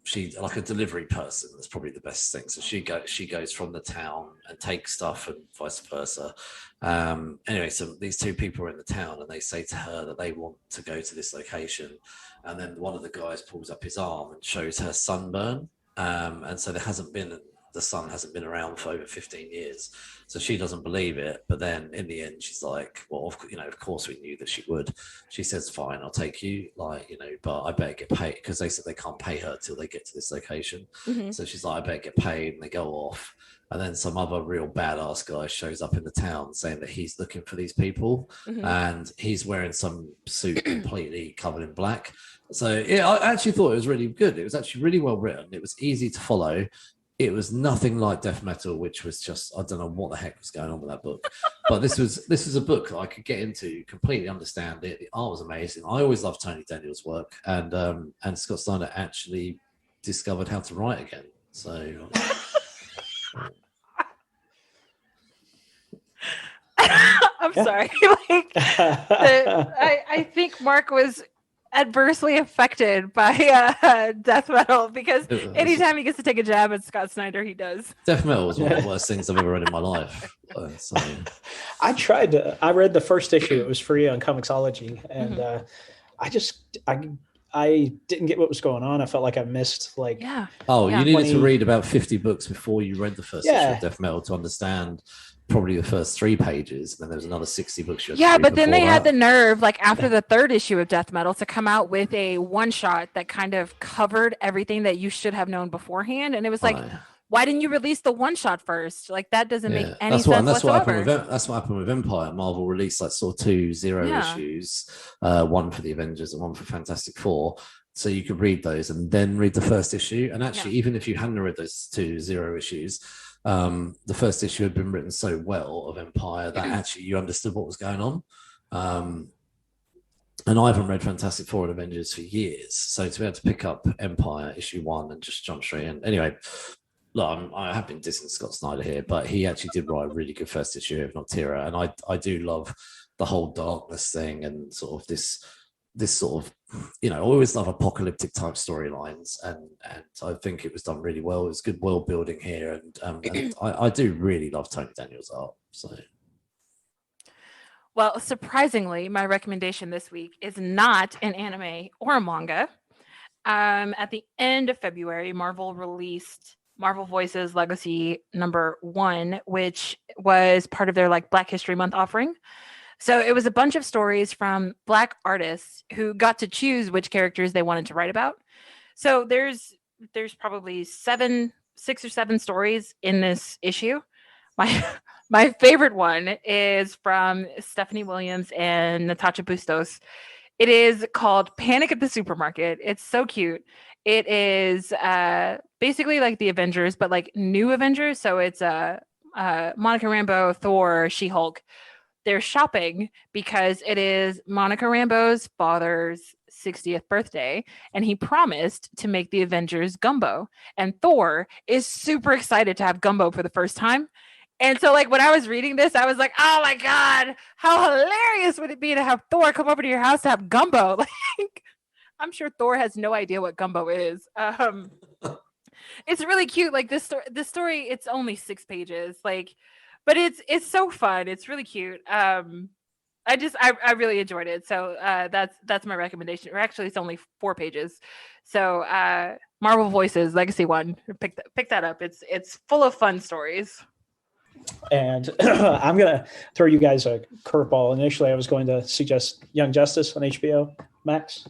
she like a delivery person. That's probably the best thing. So she goes from the town and takes stuff and vice versa. Anyway, so these two people are in the town and they say to her that they want to go to this location, and then one of the guys pulls up his arm and shows her sunburn. And so the sun hasn't been around for over 15 years. So she doesn't believe it. But then in the end, she's like, well, of course we knew that she would. She says, fine, I'll take you. But I better get paid, because they said they can't pay her till they get to this location. Mm-hmm. So she's like, I better get paid. And they go off. And then some other real badass guy shows up in the town saying that he's looking for these people. Mm-hmm. And he's wearing some suit completely covered in black. So yeah, I actually thought it was really good. It was actually really well written. It was easy to follow. It was nothing like Death Metal, which was just, I don't know what the heck was going on with that book. But this was a book that I could get into, completely understand it. The art was amazing. I always loved Tony Daniel's work, and Scott Snyder actually discovered how to write again. So I'm sorry. I think Mark was adversely affected by Death Metal, because anytime he gets to take a jab at Scott Snyder, he does. Death Metal was one of the worst things I've ever read in my life. I read the first issue. It was free on Comixology, and I didn't get what was going on. I felt like I missed you needed to read about 50 books before you read the first issue of Death Metal to understand probably the first 3 pages, and then there was another 60 books you had to read. But then they had the nerve, like after the 3rd issue of Death Metal, to come out with a one-shot that kind of covered everything that you should have known beforehand. And it was like, why didn't you release the one-shot first? Like, that doesn't make any sense whatsoever. That's what happened with Empire. Marvel released like 2 zero issues, one for the Avengers and one for Fantastic Four. So you could read those and then read the first issue. And actually, even if you hadn't read those 2 zero issues, the first issue had been written so well of Empire that actually you understood what was going on. And I haven't read Fantastic Four and Avengers for years. So to be able to pick up Empire issue 1 and just jump straight in. Anyway, look, I have been dissing Scott Snyder here, but he actually did write a really good first issue of Nocterra. And I do love the whole darkness thing and sort of this sort of, I always love apocalyptic type storylines, and I think it was done really well. It was good world building here, and I do really love Tony Daniel's art. So, well, surprisingly, my recommendation this week is not an anime or a manga. At the end of February, Marvel released Marvel Voices Legacy #1, which was part of their Black History Month offering. So it was a bunch of stories from Black artists who got to choose which characters they wanted to write about. So there's probably 6 or 7 stories in this issue. My favorite one is from Stephanie Williams and Natasha Bustos. It is called Panic at the Supermarket. It's so cute. It is basically like the Avengers, but new Avengers. So it's Monica Rambeau, Thor, She-Hulk. They're shopping because it is Monica Rambeau's father's 60th birthday, and he promised to make the Avengers gumbo. And Thor is super excited to have gumbo for the first time. And so, when I was reading this, I was like, oh my God, how hilarious would it be to have Thor come over to your house to have gumbo? I'm sure Thor has no idea what gumbo is. It's really cute. This story, it's only 6 pages. But it's so fun. It's really cute. I really enjoyed it. So that's my recommendation. Or actually, it's only 4 pages. So Marvel Voices Legacy 1. Pick that up. It's full of fun stories. And I'm gonna throw you guys a curveball. Initially, I was going to suggest Young Justice on HBO Max.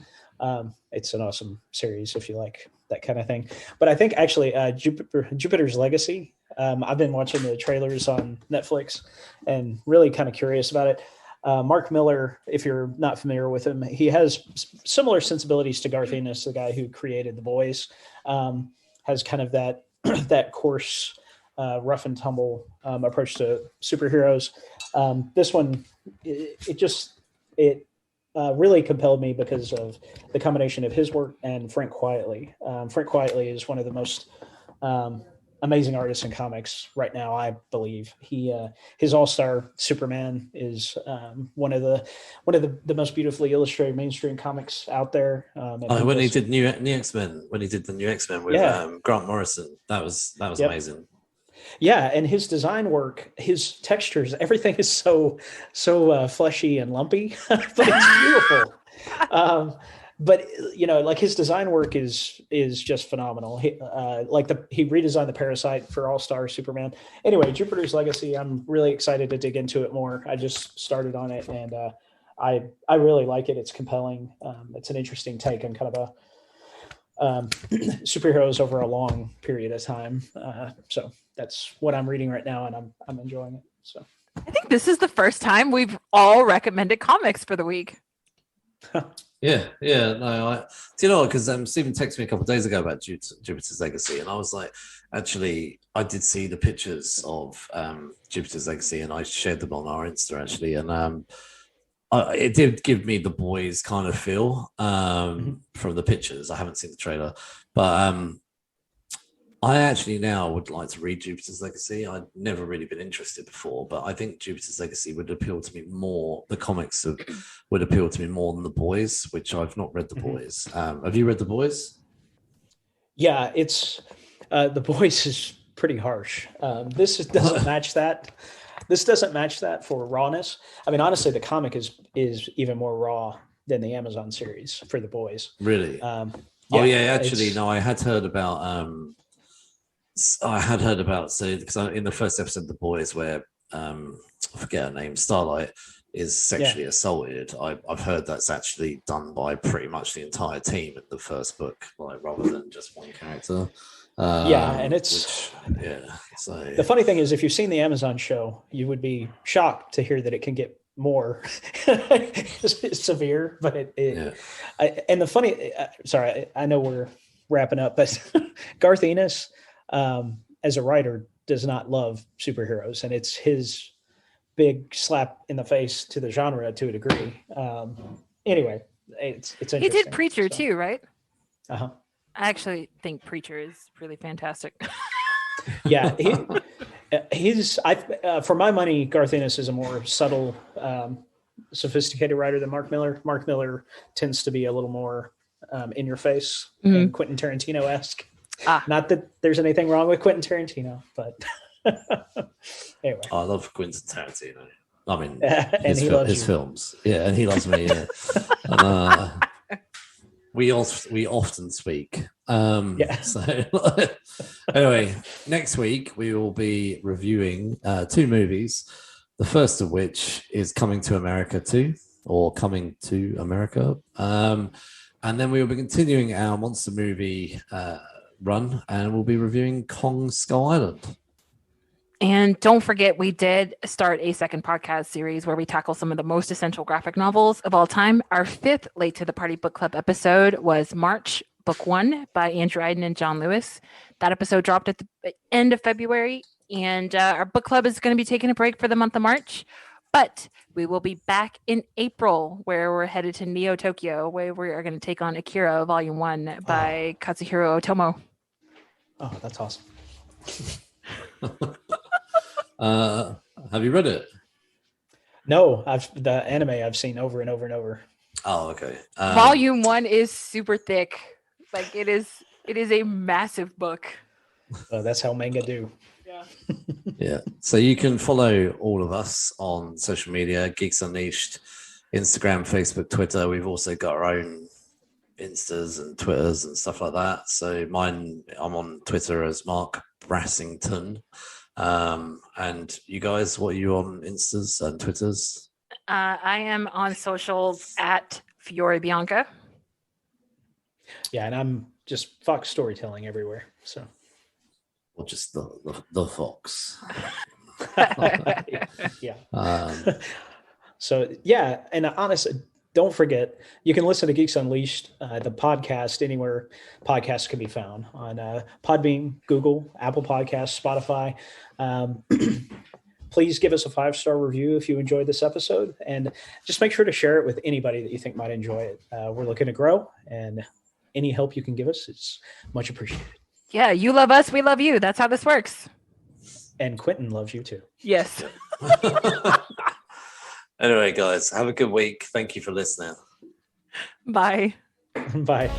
It's an awesome series if you like that kind of thing. But I think actually Jupiter's Legacy. I've been watching the trailers on Netflix and really kind of curious about it. Mark Miller, if you're not familiar with him, he has similar sensibilities to Garth Ennis, the guy who created The Boys. Has kind of that coarse, rough and tumble approach to superheroes. This one, it really compelled me because of the combination of his work and Frank Quietly. Frank Quietly is one of the most amazing artist in comics right now. I believe his All-Star Superman is one of the most beautifully illustrated mainstream comics out there. When he did new X-Men, when he did the new X-Men with Grant Morrison, that was amazing. Yeah, and his design work, his textures, everything is so fleshy and lumpy, but it's beautiful. But like his design work is just phenomenal. He redesigned the Parasite for All-Star Superman. Anyway, Jupiter's Legacy, I'm really excited to dig into it more. I just started on it, and I really like it. It's compelling. It's an interesting take on kind of superheroes over a long period of time. So that's what I'm reading right now, and I'm enjoying it. So I think this is the first time we've all recommended comics for the week. Yeah. No, do you know what? Because Stephen texted me a couple of days ago about Jupiter's Legacy, and I was like, actually, I did see the pictures of Jupiter's Legacy, and I shared them on our Insta actually, and it did give me the boys kind of feel from the pictures. I haven't seen the trailer, but I actually now would like to read Jupiter's Legacy. I'd never really been interested before, but I think Jupiter's Legacy would appeal to me more. The comics would appeal to me more than The Boys, which I've not read. The Boys. Have you read The Boys? Yeah, it's The Boys is pretty harsh. This doesn't match that. This doesn't match that for rawness. I mean, honestly, the comic is even more raw than the Amazon series for The Boys. Really? Actually, no. I had heard about. Because in the first episode of The Boys, where I forget her name, Starlight is sexually assaulted. I've heard that's actually done by pretty much the entire team in the first book, like rather than just one character. And it's So the funny thing is, if you've seen the Amazon show, you would be shocked to hear that it can get more severe. But and the funny, sorry, I know we're wrapping up, but Garth Ennis, as a writer, does not love superheroes, and it's his big slap in the face to the genre to a degree. Anyway, it's interesting. He did Preacher too, right? Uh-huh. I actually think Preacher is really fantastic. Yeah, for my money, Garth Ennis is a more subtle, sophisticated writer than Mark Miller. Mark Miller tends to be a little more in your face and Quentin Tarantino-esque. Not that there's anything wrong with Quentin Tarantino, but anyway. I love Quentin Tarantino. I mean, his films. Yeah, and he loves me. Yeah. And, we often speak. So anyway, next week we will be reviewing 2 movies. The first of which is Coming to America 2, or Coming to America. And then we will be continuing our monster movie run, and we'll be reviewing Kong Skull Island. And don't forget, we did start a second podcast series where we tackle some of the most essential graphic novels of all time. Our 5th Late to the Party Book Club episode was March, Book 1 by Andrew Aiden and John Lewis. That episode dropped at the end of February, and our book club is going to be taking a break for the month of March. But we will be back in April, where we're headed to Neo Tokyo, where we are going to take on Akira Volume 1 by Katsuhiro Otomo. Oh, that's awesome. Have you read it? No, the anime I've seen over and over and over. Oh, okay. Volume 1 is super thick. Like it is a massive book. That's how manga do. Yeah. Yeah. So you can follow all of us on social media, Geeks Unleashed, Instagram, Facebook, Twitter. We've also got our own Instas and Twitters and stuff like that. So I'm on Twitter as Mark Brassington. And you guys, what are you on Instas and Twitters? I am on socials at Fiore Bianca. Yeah, and I'm just Fox Storytelling everywhere. So, or just the Fox. Yeah. So yeah, and honestly, don't forget, you can listen to Geeks Unleashed, the podcast, anywhere podcasts can be found, on Podbean, Google, Apple Podcasts, Spotify. Please give us a 5-star review if you enjoyed this episode, and just make sure to share it with anybody that you think might enjoy it. We're looking to grow, and any help you can give us is much appreciated. Yeah, you love us, we love you. That's how this works. And Quentin loves you too. Yes. Anyway, guys, have a good week. Thank you for listening. Bye. Bye.